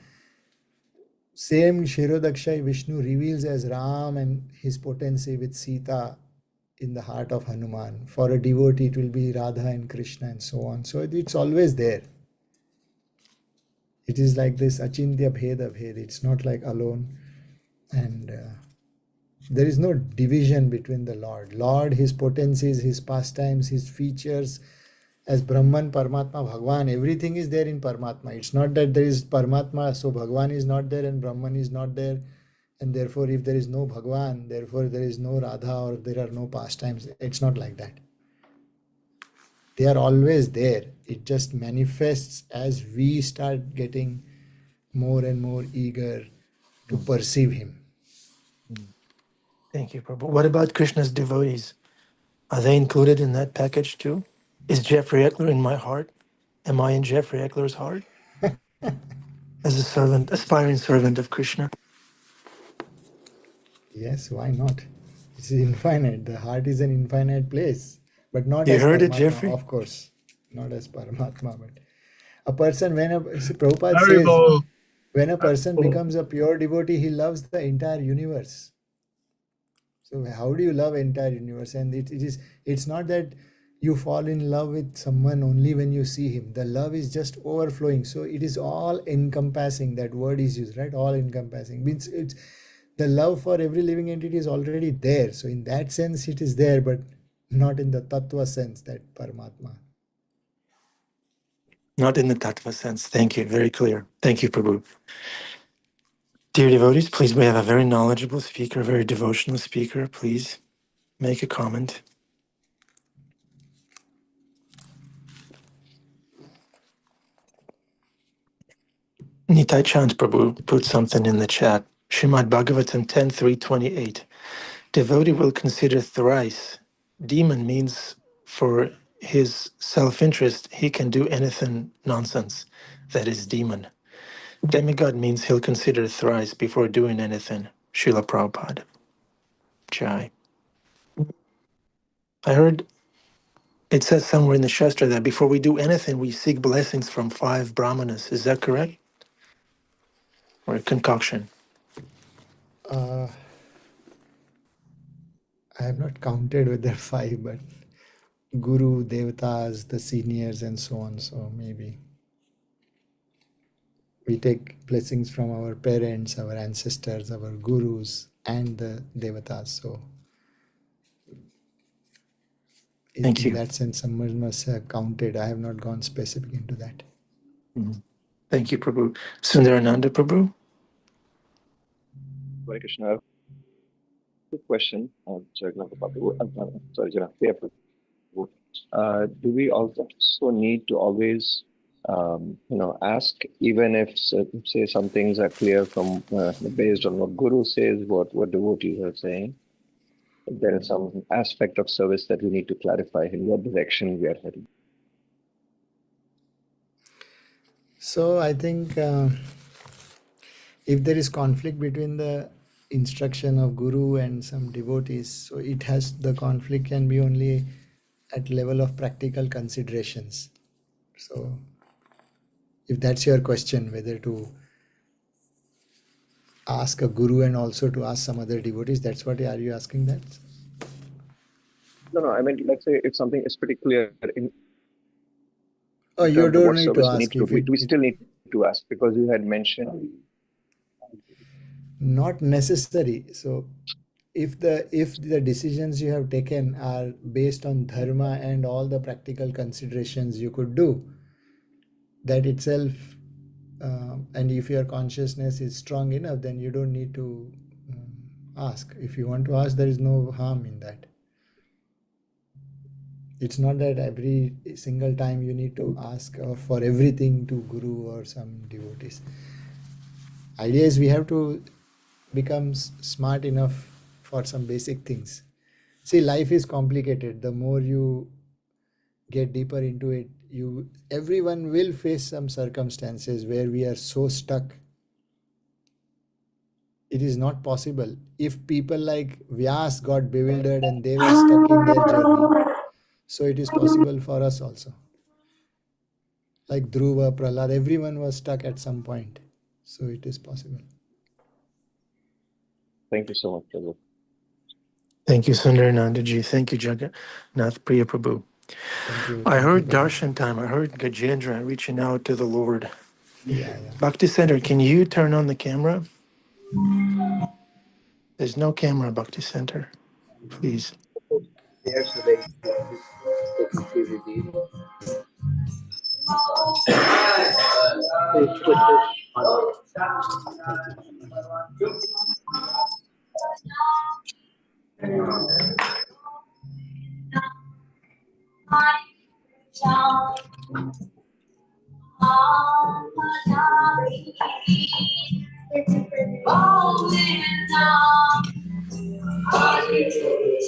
same Kshirodakshaya Vishnu reveals as Ram and his potency with Sita in the heart of Hanuman. For a devotee, it will be Radha and Krishna and so on. So it's always there. It is like this Achintya Bheda Bhed. It's not like alone. And there is no division between the Lord. Lord, his potencies, his pastimes, his features, as Brahman, Paramatma, Bhagwan, everything is there in Paramatma. It's not that there is Paramatma, so Bhagwan is not there and Brahman is not there. And therefore, if there is no Bhagwan, therefore there is no Radha or there are no pastimes. It's not like that. They are always there. It just manifests as we start getting more and more eager to perceive him. Thank you, Prabhu. What about Krishna's devotees? Are they included in that package too? Is Jeffrey Eckler in my heart? Am I in Jeffrey Eckler's heart? As a servant, aspiring servant of Krishna? Yes, why not? It's infinite. The heart is an infinite place, but not You as heard it, Paramatma, Jeffrey? of course. Not as Paramatma, but a person, Prabhupada Very says, well. when a person becomes a pure devotee, he loves the entire universe. So how do you love entire universe? And it's not that you fall in love with someone only when you see him. The love is just overflowing. So it is all encompassing. That word is used, right? All encompassing. Means it's the love for every living entity is already there. So in that sense, it is there, but not in the tattva sense that Paramatma. Not in the tattva sense. Thank you. Very clear. Thank you, Prabhu. Dear devotees, please, we have a very knowledgeable speaker, a very devotional speaker. Please make a comment. Nitai Chand Prabhu put something in the chat. Srimad Bhagavatam 10.3.28. Devotee will consider thrice. Demon means for his self-interest, he can do anything nonsense. That is demon. Demigod means he'll consider thrice before doing anything. Srila Prabhupada. Jai. I heard it says somewhere in the Shastra that before we do anything, we seek blessings from 5 brahmanas. Is that correct? Or a concoction? I have not counted with the 5, but Guru, Devatas, the seniors, and so on. So maybe we take blessings from our parents, our ancestors, our gurus, and the Devatas. So Thank in you. that sense, someone must have counted. I have not gone specific into that. Mhm. Thank you, Prabhu. Sundarananda Prabhu? Hare Krishna. Quick question. Jagannath Prabhu. Sorry, Jagannath Priya Prabhu. Do we also need to always, ask, even if, say, some things are clear from based on what Guru says, what devotees are saying? There is some aspect of service that we need to clarify in what direction we are heading. So I think if there is conflict between the instruction of guru and some devotees, so the conflict can be only at level of practical considerations. So if that's your question, whether to ask a guru and also to ask some other devotees, that's what are you asking that? No, I mean, let's say if something is pretty clear in Oh, you terms of don't what need to service we need ask to do, if it, do we still need to ask? Because you had mentioned. not necessary. So if the decisions you have taken are based on dharma and all the practical considerations you could do, that itself, and if your consciousness is strong enough, then you don't need to ask. If you want to ask, there is no harm in that. It's not that every single time you need to ask for everything to Guru or some devotees. Idea is we have to become smart enough for some basic things. See, life is complicated. The more you get deeper into it, everyone will face some circumstances where we are so stuck. It is not possible. If people like Vyas got bewildered and they were stuck in their journey, so it is possible for us also. Like Dhruva, Prahlad, everyone was stuck at some point. So it is possible. Thank you so much, Prabhu. Thank you, Sundaranandaji. Thank you, Jagannath Priya Prabhu. Thank you. I Thank you, heard Prabhu. Darshan time. I heard Gajendra reaching out to the Lord. Yeah. Bhakti Center, can you turn on the camera? There's no camera, Bhakti Center. Please. There, so they can see the deed. Please put this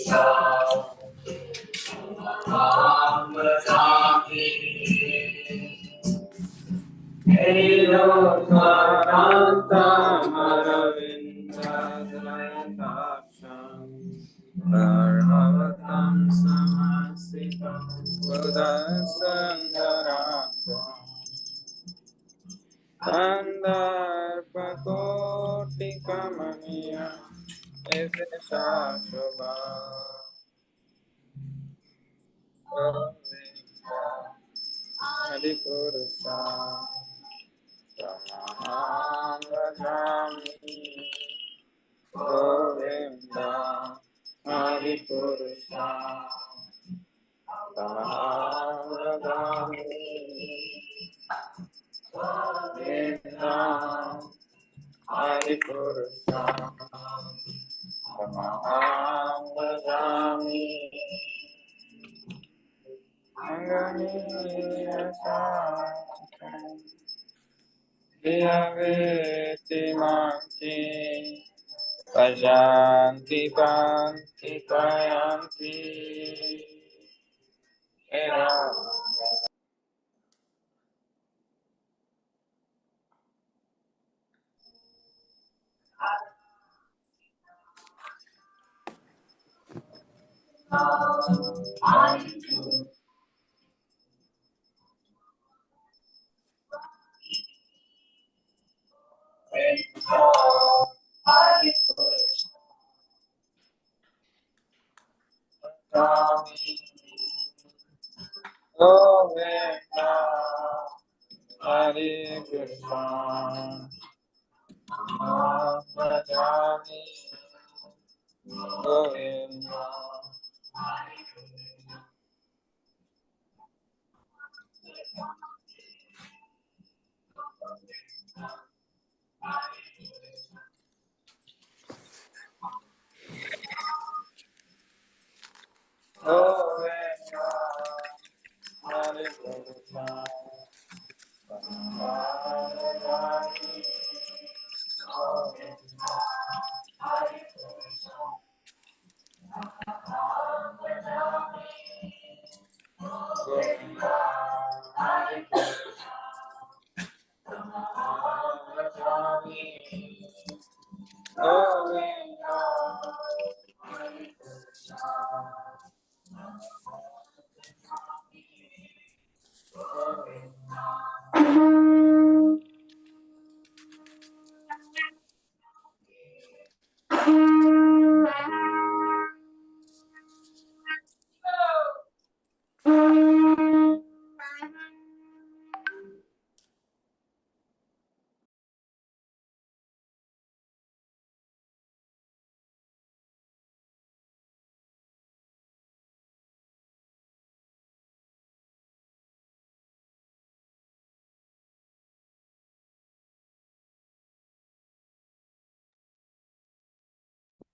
on.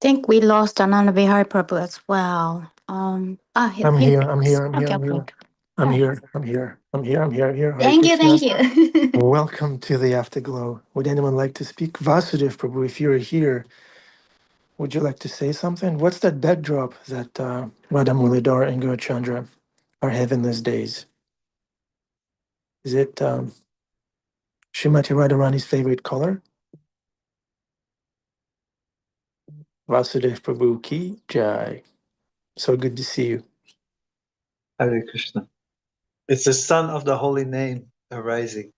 Think we lost Ananda Vihar Prabhu as well. I'm here. I'm here. I'm here. Okay, I'm here. okay. I'm Right. here. I'm here. I'm here. I'm here. I'm here. Hare Thank you, Krishna. thank you. Welcome to the Afterglow. Would anyone like to speak? Vasudev Prabhu, if you're here, would you like to say something? What's that backdrop that Radha Mulidar and Gaurachandra are having these days? Is it Srimati Radharani's favorite color? Vasudev Prabhu ki jai. So good to see you. Hare Krishna. It's the sun of the holy name arising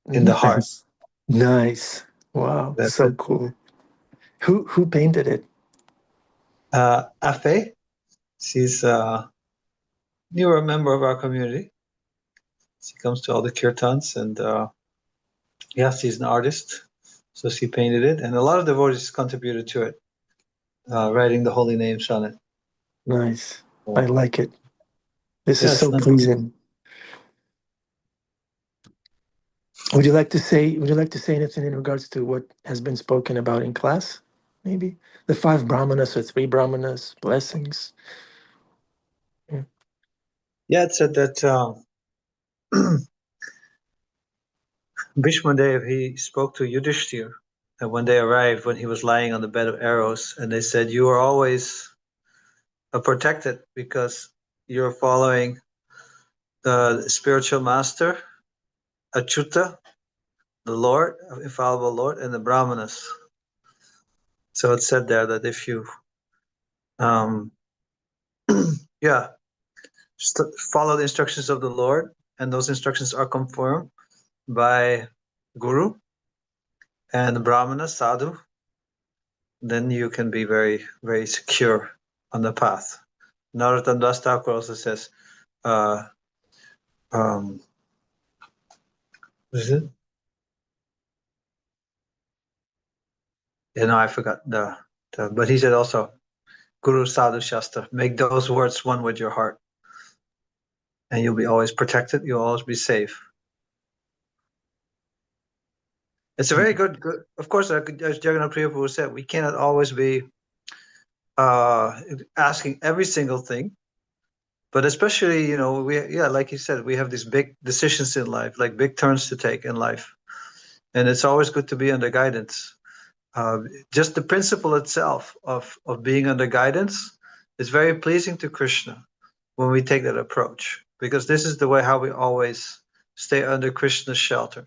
in the heart. Nice. Nice. Wow. That's So it. cool. Who painted it? Afe, she's a newer member of our community. She comes to all the kirtans, and yeah, she's an artist. So she painted it, and a lot of devotees contributed to it, writing the holy names on it. Nice. So, I like it. This is yes, so pleasing. Would you like to say anything in regards to what has been spoken about in class? Maybe the 5 brahmanas or 3 brahmanas, blessings. yeah, it said that Bhishma Dev, he spoke to Yudhishthir, and when they arrived, when he was lying on the bed of arrows, and they said, "You are always protected because you're following the spiritual master, Achyuta, the Lord, infallible Lord, and the Brahmanas." So it said there that if you, yeah, follow the instructions of the Lord, and those instructions are confirmed by Guru and the Brahmana, Sadhu, then you can be very, very secure on the path. Narottam Das Thakur also says, what is it? I forgot but he said also, Guru Sadhu Shastra, make those words one with your heart, and you'll be always protected. You'll always be safe. It's a very good. Of course, as Jagannath Priya said, we cannot always be asking every single thing, but especially, like you said, we have these big decisions in life, like big turns to take in life, and it's always good to be under guidance. Just the principle itself of being under guidance is very pleasing to Krishna when we take that approach, because this is the way how we always stay under Krishna's shelter.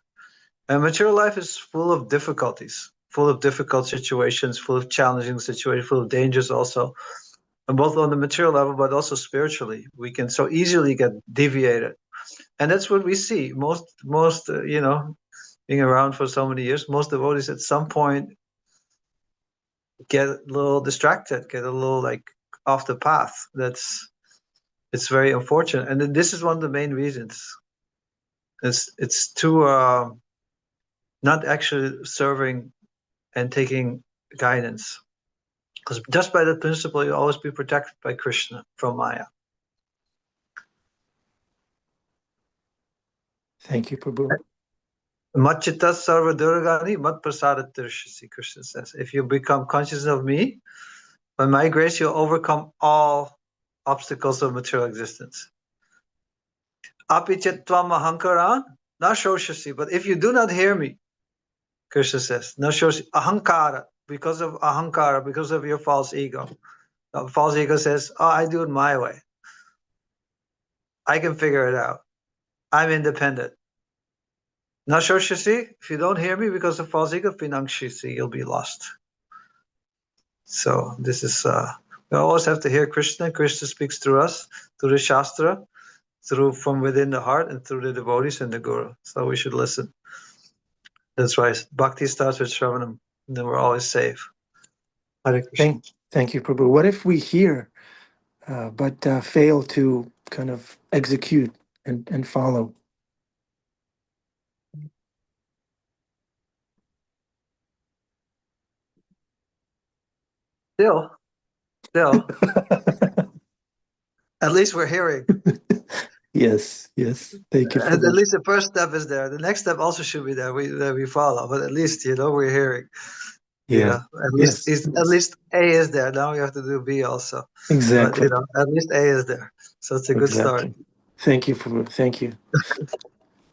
And material life is full of difficulties, full of difficult situations, full of challenging situations, full of dangers also, and both on the material level, but also spiritually. We can so easily get deviated. And that's what we see. Most being around for so many years, most devotees at some point get a little distracted, get a little off the path. It's very unfortunate. And then this is one of the main reasons. It's too not actually serving and taking guidance. Because just by that principle, you always be protected by Krishna from Maya. Thank you, Prabhu. Machita sarva durgani mat prasadat tirshasi, Krishna says. If you become conscious of me, by my grace, you'll overcome all obstacles of material existence. Apichetvam ahankaran na shoshasi. But if you do not hear me, Krishna says, na shoshasi ahankara, because of ahankara, because of your false ego. The false ego says, oh, I do it my way. I can figure it out. I'm independent. Na shoshasi, if you don't hear me because of false ego, pinangshisi, you'll be lost. So this is, we always have to hear Krishna. Krishna speaks through us, through the Shastra, through from within the heart, and through the devotees and the Guru. So we should listen. That's why bhakti starts with Shravanam, and then we're always safe. Hare Krishna. Thank you, Prabhu. What if we hear but fail to kind of execute and follow? Still, at least we're hearing. Yes. Thank you for At that. least the first step is there. The next step also should be there. We follow, but at least we're hearing. You Yeah. know, Yes. at least A is there. Now we have to do B also. But Exactly. you know, at least A is there. So it's a good start. Exactly. Thank you for thank you.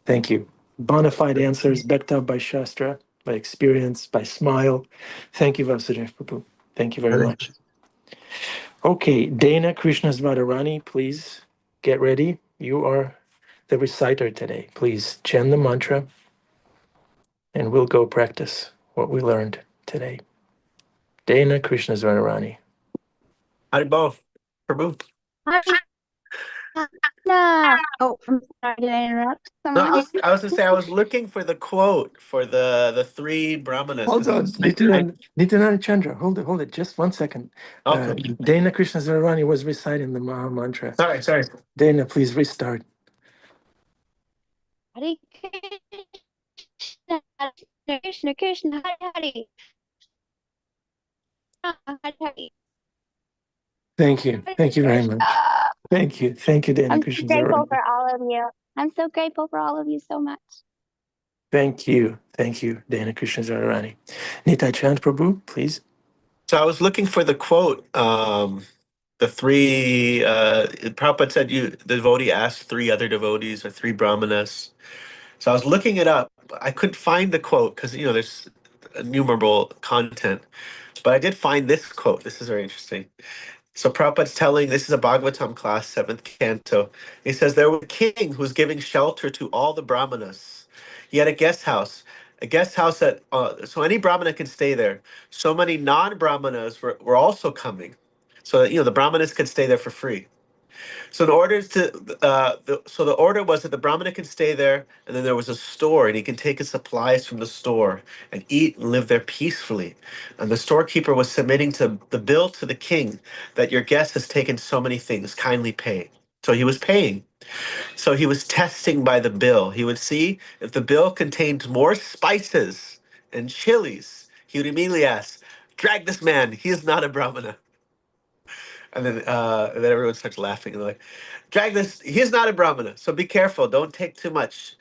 Thank you. Bona fide answers backed up by Shastra, by experience, by smile. Thank you, Vasudev Prabhu. Thank you very Hare much. Okay, Dana Krishnas Radharani, please get ready. You are the reciter today. Please chant the mantra and we'll go practice what we learned today. Dana Krishnas Radharani. Haribol, Prabhu. Hi. No. Oh, I'm sorry. Did I interrupt No, someone? I was gonna say I was looking for the quote for the three brahmanas. Hold on, Nityananda Chandra. Hold it. Just 1 second. Okay. Dana Krishnas Radharani was reciting the Maha Mantra. Sorry. Dana, please restart. Hare Krishna, Hare Krishna, Krishna Hare Hare, Rama Hare Hare. Thank you. Thank you very Krishna. much. Thank you. Thank you, Dana I'm so Krishnas grateful Radharani. for all of you. I'm so grateful for all of you so much. Thank you. Thank you, Dana Krishnas Radharani. Nitai Chand Prabhu, please. So I was looking for the quote. The three Prabhupada said the devotee asked three other devotees or three brahmanas. So I was looking it up. I couldn't find the quote because there's innumerable content. But I did find this quote. This is very interesting. So Prabhupada's telling, this is a Bhagavatam class, 7th canto. He says, there was a king who was giving shelter to all the brahmanas. He had a guest house. A guest house that, so any brahmana can stay there. So many non-brahmanas were also coming. So that, the brahmanas could stay there for free. So the order was that the brahmana can stay there, and then there was a store, and he can take his supplies from the store and eat and live there peacefully. And the storekeeper was submitting to the bill to the king that your guest has taken so many things, kindly pay. So he was paying. So he was testing by the bill. He would see if the bill contained more spices and chilies. He would immediately ask, "Drag this man. He is not a brahmana." And then everyone starts laughing. And they're like, drag this. He's not a brahmana, so be careful. Don't take too much.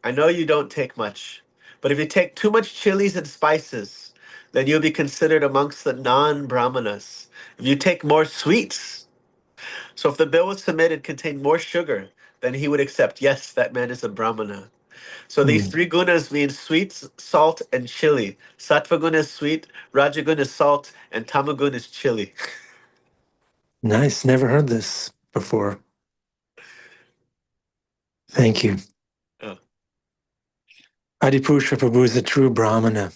I know you don't take much, but if you take too much chilies and spices, then you'll be considered amongst the non-brahmanas. If you take more sweets, so if the bill was submitted contained more sugar, then he would accept, yes, that man is a brahmana. So these three gunas mean sweets, salt, and chili. Sattva guna is sweet, rajaguna is salt, and tamagun is chili. Nice. Never heard this before. Thank you. Oh. Adipusha Prabhu is a true Brahmana.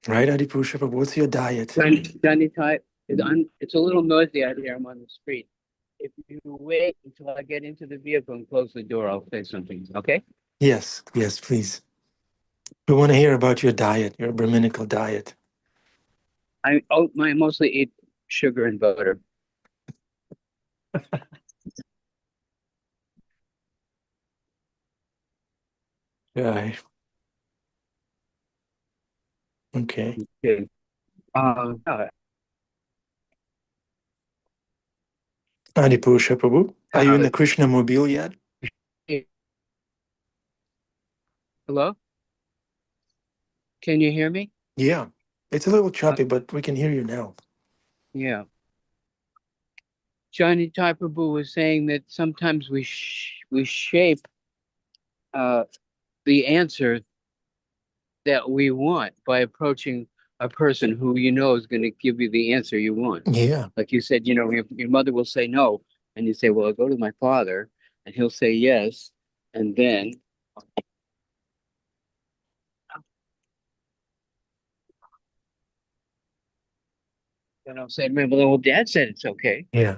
Right, Adipusha Prabhu? What's your diet? Johnny type. It's a little noisy out here. I'm on the street. If you wait until I get into the vehicle and close the door, I'll say something. Okay? Yes, please. We want to hear about your diet, your Brahminical diet. I mostly eat sugar and butter. Right. Okay. Okay. Adipusha Prabhu, are you in the Krishna mobile yet? Hello? Can you hear me? Yeah. It's a little choppy, but we can hear you now. Yeah. Johnny Prabhu was saying that sometimes we shape the answer that we want by approaching a person who you know is going to give you the answer you want. Yeah. Like you said, your mother will say no, and you say, well, I'll go to my father, and he'll say yes, and then I'll say, well, Dad said it's okay. Yeah.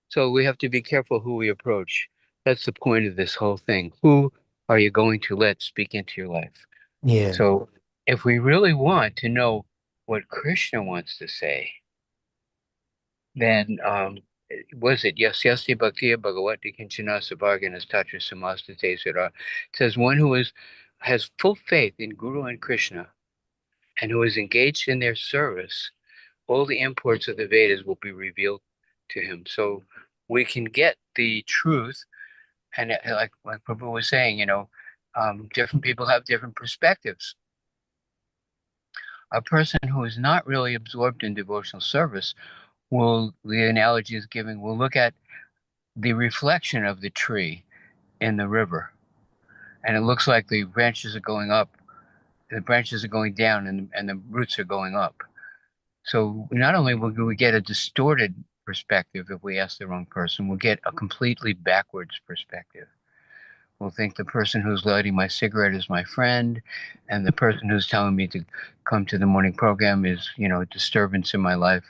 So we have to be careful who we approach. That's the point of this whole thing. Who are you going to let speak into your life? Yeah. So if we really want to know what Krishna wants to say, then was it Yasyasya Bhaktiya Bhagavati Kinchana Savarganas Tatra Samastate Sura? It says one who has full faith in Guru and Krishna and who is engaged in their service, all the imports of the Vedas will be revealed to him. So we can get the truth, and like Prabhu was saying, different people have different perspectives. A person who is not really absorbed in devotional service the analogy is giving, will look at the reflection of the tree in the river, and it looks like the branches are going up, the branches are going down, and the roots are going up. So not only will we get a distorted perspective if we ask the wrong person, we'll get a completely backwards perspective. We'll think the person who's lighting my cigarette is my friend, and the person who's telling me to come to the morning program is, a disturbance in my life.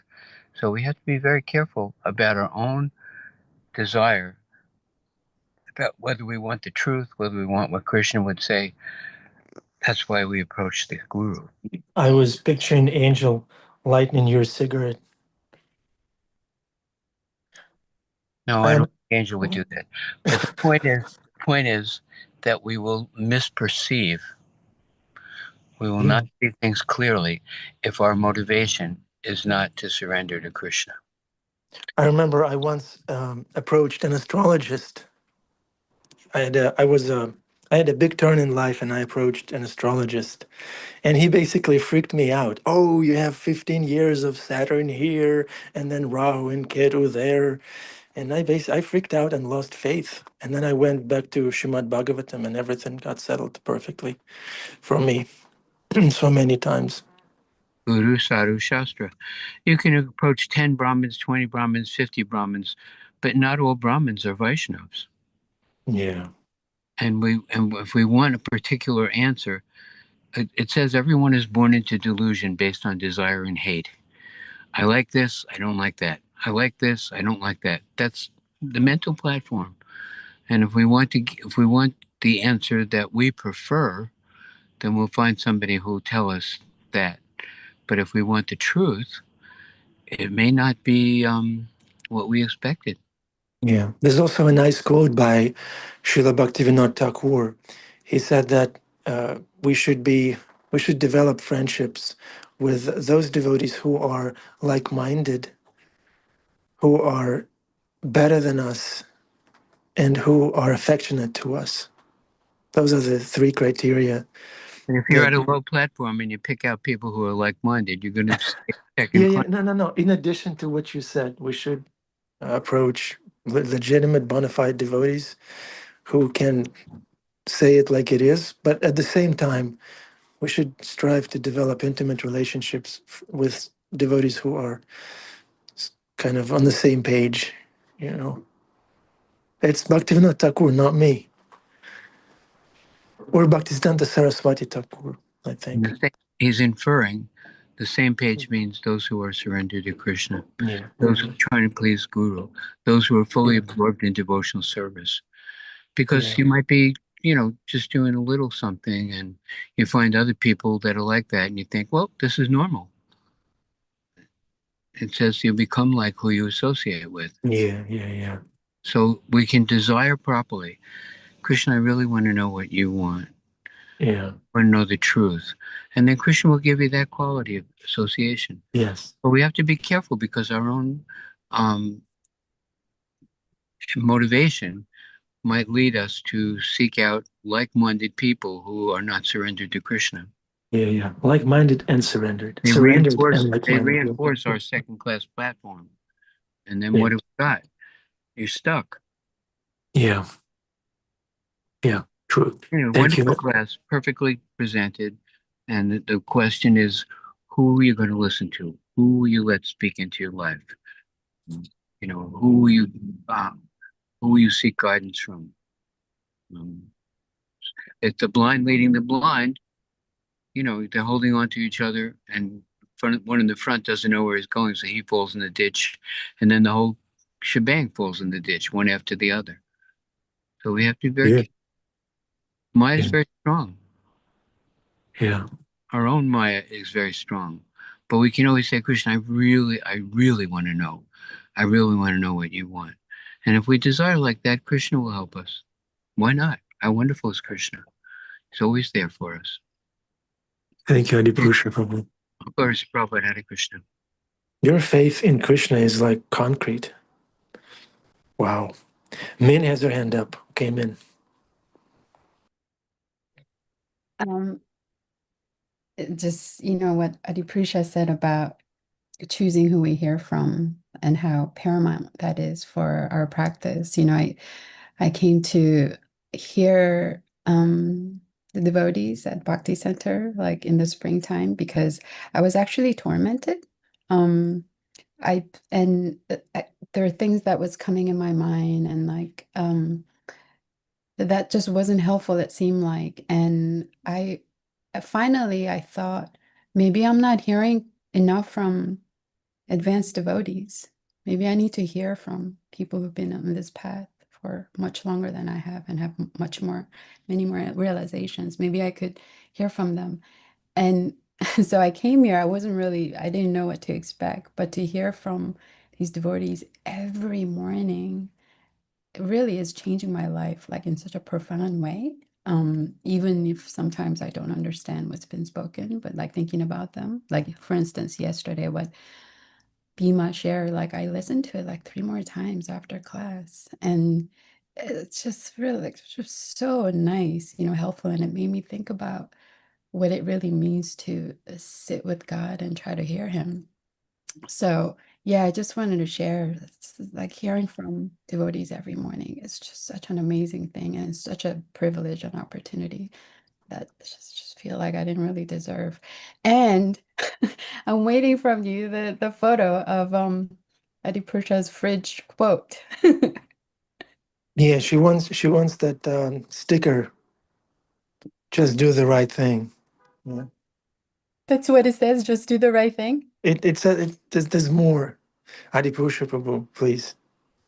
So we have to be very careful about our own desire, about whether we want the truth, whether we want what Krishna would say. That's why we approach the guru. I was picturing Angel lighting your cigarette. No, I don't think Angel would do that. But the point is that we will misperceive. We will not see things clearly if our motivation is not to surrender to Krishna. I remember I once approached an astrologist. I had a big turn in life, and I approached an astrologist, and he basically freaked me out. Oh, you have 15 years of Saturn here, and then Rahu and Ketu there, and I freaked out and lost faith. And then I went back to Srimad Bhagavatam, and everything got settled perfectly for me so many times. Guru Sadhu Shastra. You can approach 10 Brahmins, 20 Brahmins, 50 Brahmins, but not all Brahmins are Vaishnavas. Yeah. And if we want a particular answer, it says everyone is born into delusion based on desire and hate. I like this, I don't like that. I like this, I don't like that. That's the mental platform. And if we want the answer that we prefer, then we'll find somebody who will tell us that. But if we want the truth, it may not be what we expected. Yeah. There's also a nice quote by Srila Bhaktivinoda Thakur. He said that we should develop friendships with those devotees who are like-minded, who are better than us, and who are affectionate to us. Those are the three criteria. And if you're at a low platform and you pick out people who are like-minded, you're going to stay second class. No. In addition to what you said, we should approach legitimate bona fide devotees who can say it like it is, but at the same time, we should strive to develop intimate relationships with devotees who are kind of on the same page. It's Bhaktivinoda Thakur, not me, or Bhaktisiddhanta Saraswati Thakur, I think. He's inferring the same page means those who are surrendered to Krishna, those who are trying to please Guru, those who are fully absorbed in devotional service. Because you might be, just doing a little something, and you find other people that are like that, and you think, well, this is normal. It says you become like who you associate with. Yeah. So we can desire properly. Krishna, I really want to know what you want. Yeah. I want to know the truth. And then Krishna will give you that quality of association. Yes. But we have to be careful because our own motivation might lead us to seek out like-minded people who are not surrendered to Krishna. Yeah. Like-minded and surrendered. They Surrendered reinforce, and like-minded. they reinforce our second-class platform. And then what have we got? You're stuck. Yeah. True. Wonderful class, perfectly presented. And the question is, who are you going to listen to? Who will you let speak into your life? Who will you seek guidance from? If the blind leading the blind, they're holding on to each other, and one in the front doesn't know where he's going, so he falls in the ditch, and then the whole shebang falls in the ditch, one after the other. So we have to be very careful. Maya is very strong. Yeah. Our own Maya is very strong. But we can always say, Krishna, I really want to know. I really want to know what you want. And if we desire like that, Krishna will help us. Why not? How wonderful is Krishna? He's always there for us. Thank you, Adipusha Prabhu. Of course, Prabhupada, Hare Krishna. Your faith in Krishna is like concrete. Wow. Min has her hand up. Okay, Min. Um, just, what Adiprisha said about choosing who we hear from and how paramount that is for our practice. I came to hear the devotees at Bhakti Center like in the springtime because I was actually tormented. Um, I and there are things that was coming in my mind and like that just wasn't helpful, it seemed like. And I finally I thought maybe I'm not hearing enough from advanced devotees. Maybe I need to hear from people who've been on this path for much longer than I have and have many more realizations. Maybe I could hear from them. And so I came here. I didn't know what to expect, but to hear from these devotees every morning really is changing my life, like in such a profound way. Even if sometimes I don't understand what's been spoken, but like thinking about them, like for instance, yesterday, what Bhima shared, like I listened to it like 3 more times after class. And it's just really like just so nice, helpful. And it made me think about what it really means to sit with God and try to hear him. So yeah, I just wanted to share. It's like hearing from devotees every morning is just such an amazing thing and it's such a privilege and opportunity that just feel like I didn't really deserve. And I'm waiting from you the photo of Adipurcha's fridge quote. Yeah, she wants that sticker. Just do the right thing. Yeah. That's what it says, just do the right thing. It said there's more. Adipusha Prabhu, please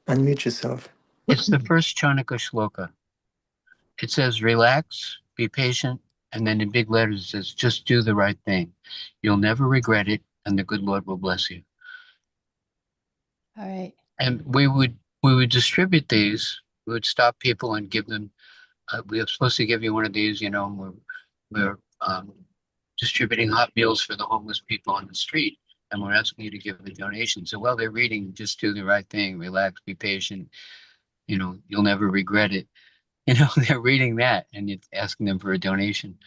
unmute yourself. It's the first Chanaka shloka. It says, relax, be patient, and then in big letters it says, just do the right thing. You'll never regret it, and the good Lord will bless you. All right. And we would distribute these. We would stop people and give them. We are supposed to give you one of these, and we're distributing hot meals for the homeless people on the street, and we're asking you to give a donation. So while they're reading, just do the right thing, relax, be patient. You'll never regret it. They're reading that, and it's asking them for a donation.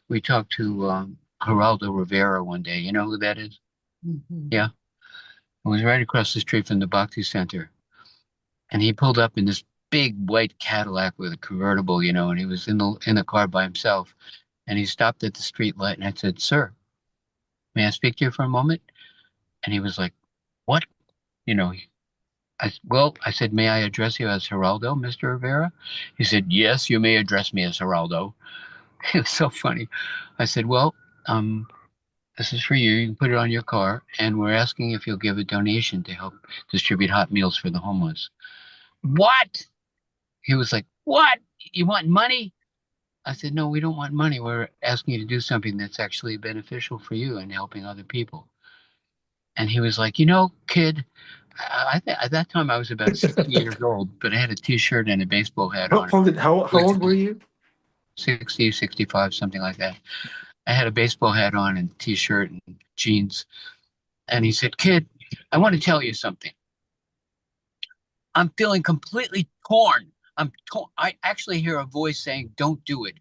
We talked to Geraldo Rivera one day. You know who that is? Mhm. Yeah. It was right across the street from the Bhakti Center. And he pulled up in this big white Cadillac with a convertible, and he was in the car by himself. And he stopped at the street light, and I said, "Sir, may I speak to you for a moment?" And he was like, "What?" You know, I said, "May I address you as Geraldo, Mr. Rivera?" He said, "Yes, you may address me as Geraldo." It was so funny. I said, "Well, this is for you. You can put it on your car, and we're asking if you'll give a donation to help distribute hot meals for the homeless." What? He was like, "What? You want money?" I said, "No, we don't want money. We're asking you to do something that's actually beneficial for you and helping other people." And he was like, "Kid, I think at that time I was about 60 years old, but I had a t-shirt and a baseball hat on. How old were you? 60, 65, something like that. I had a baseball hat on and t-shirt and jeans. And he said, "Kid, I want to tell you something. I'm feeling completely torn. I'm torn. I actually hear a voice saying, 'Don't do it.'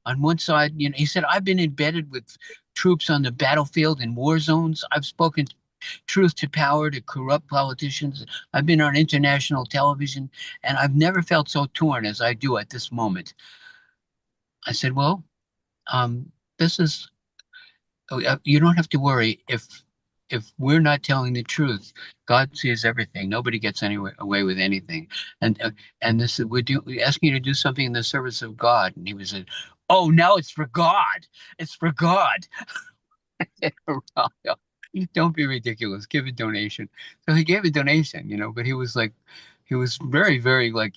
On one side, he said, I've been embedded with troops on the battlefield in war zones. I've spoken truth to power to corrupt politicians. I've been on international television, and I've never felt so torn as I do at this moment." I said, "Well, this is, you don't have to worry if we're not telling the truth. God sees everything. Nobody gets away with anything. And this is we're asking you to do something in the service of God." And he was like, "Oh, now it's for God. It's for God." Don't be ridiculous. Give a donation. So he gave a donation, but he was very, very like,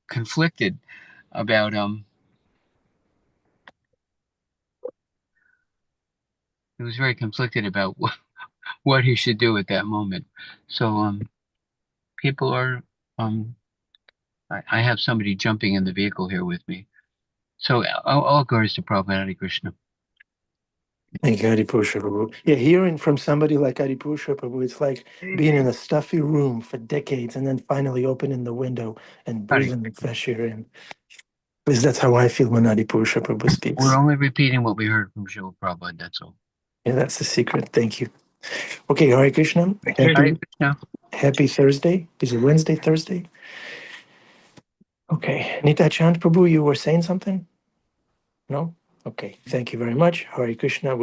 conflicted about he was very conflicted about what he should do at that moment. So people are I have somebody jumping in the vehicle here with me. So all glories to Prabhupada. Hare Krishna. Thank you, Adipusha Prabhu. Yeah, hearing from somebody like Adipusha Prabhu, it's like being in a stuffy room for decades and then finally opening the window and Hare breathing the fresh air in. Because that's how I feel when Adi Purusha Prabhu speaks. We're only repeating what we heard from Srila Prabhupada, that's all. Yeah, that's the secret. Thank you. Okay, Hare Krishna. Hare Krishna. Happy Thursday. Is it Wednesday, Thursday? Okay. Nita Chand Prabhu, you were saying something? No? Okay. Thank you very much. Hare Krishna.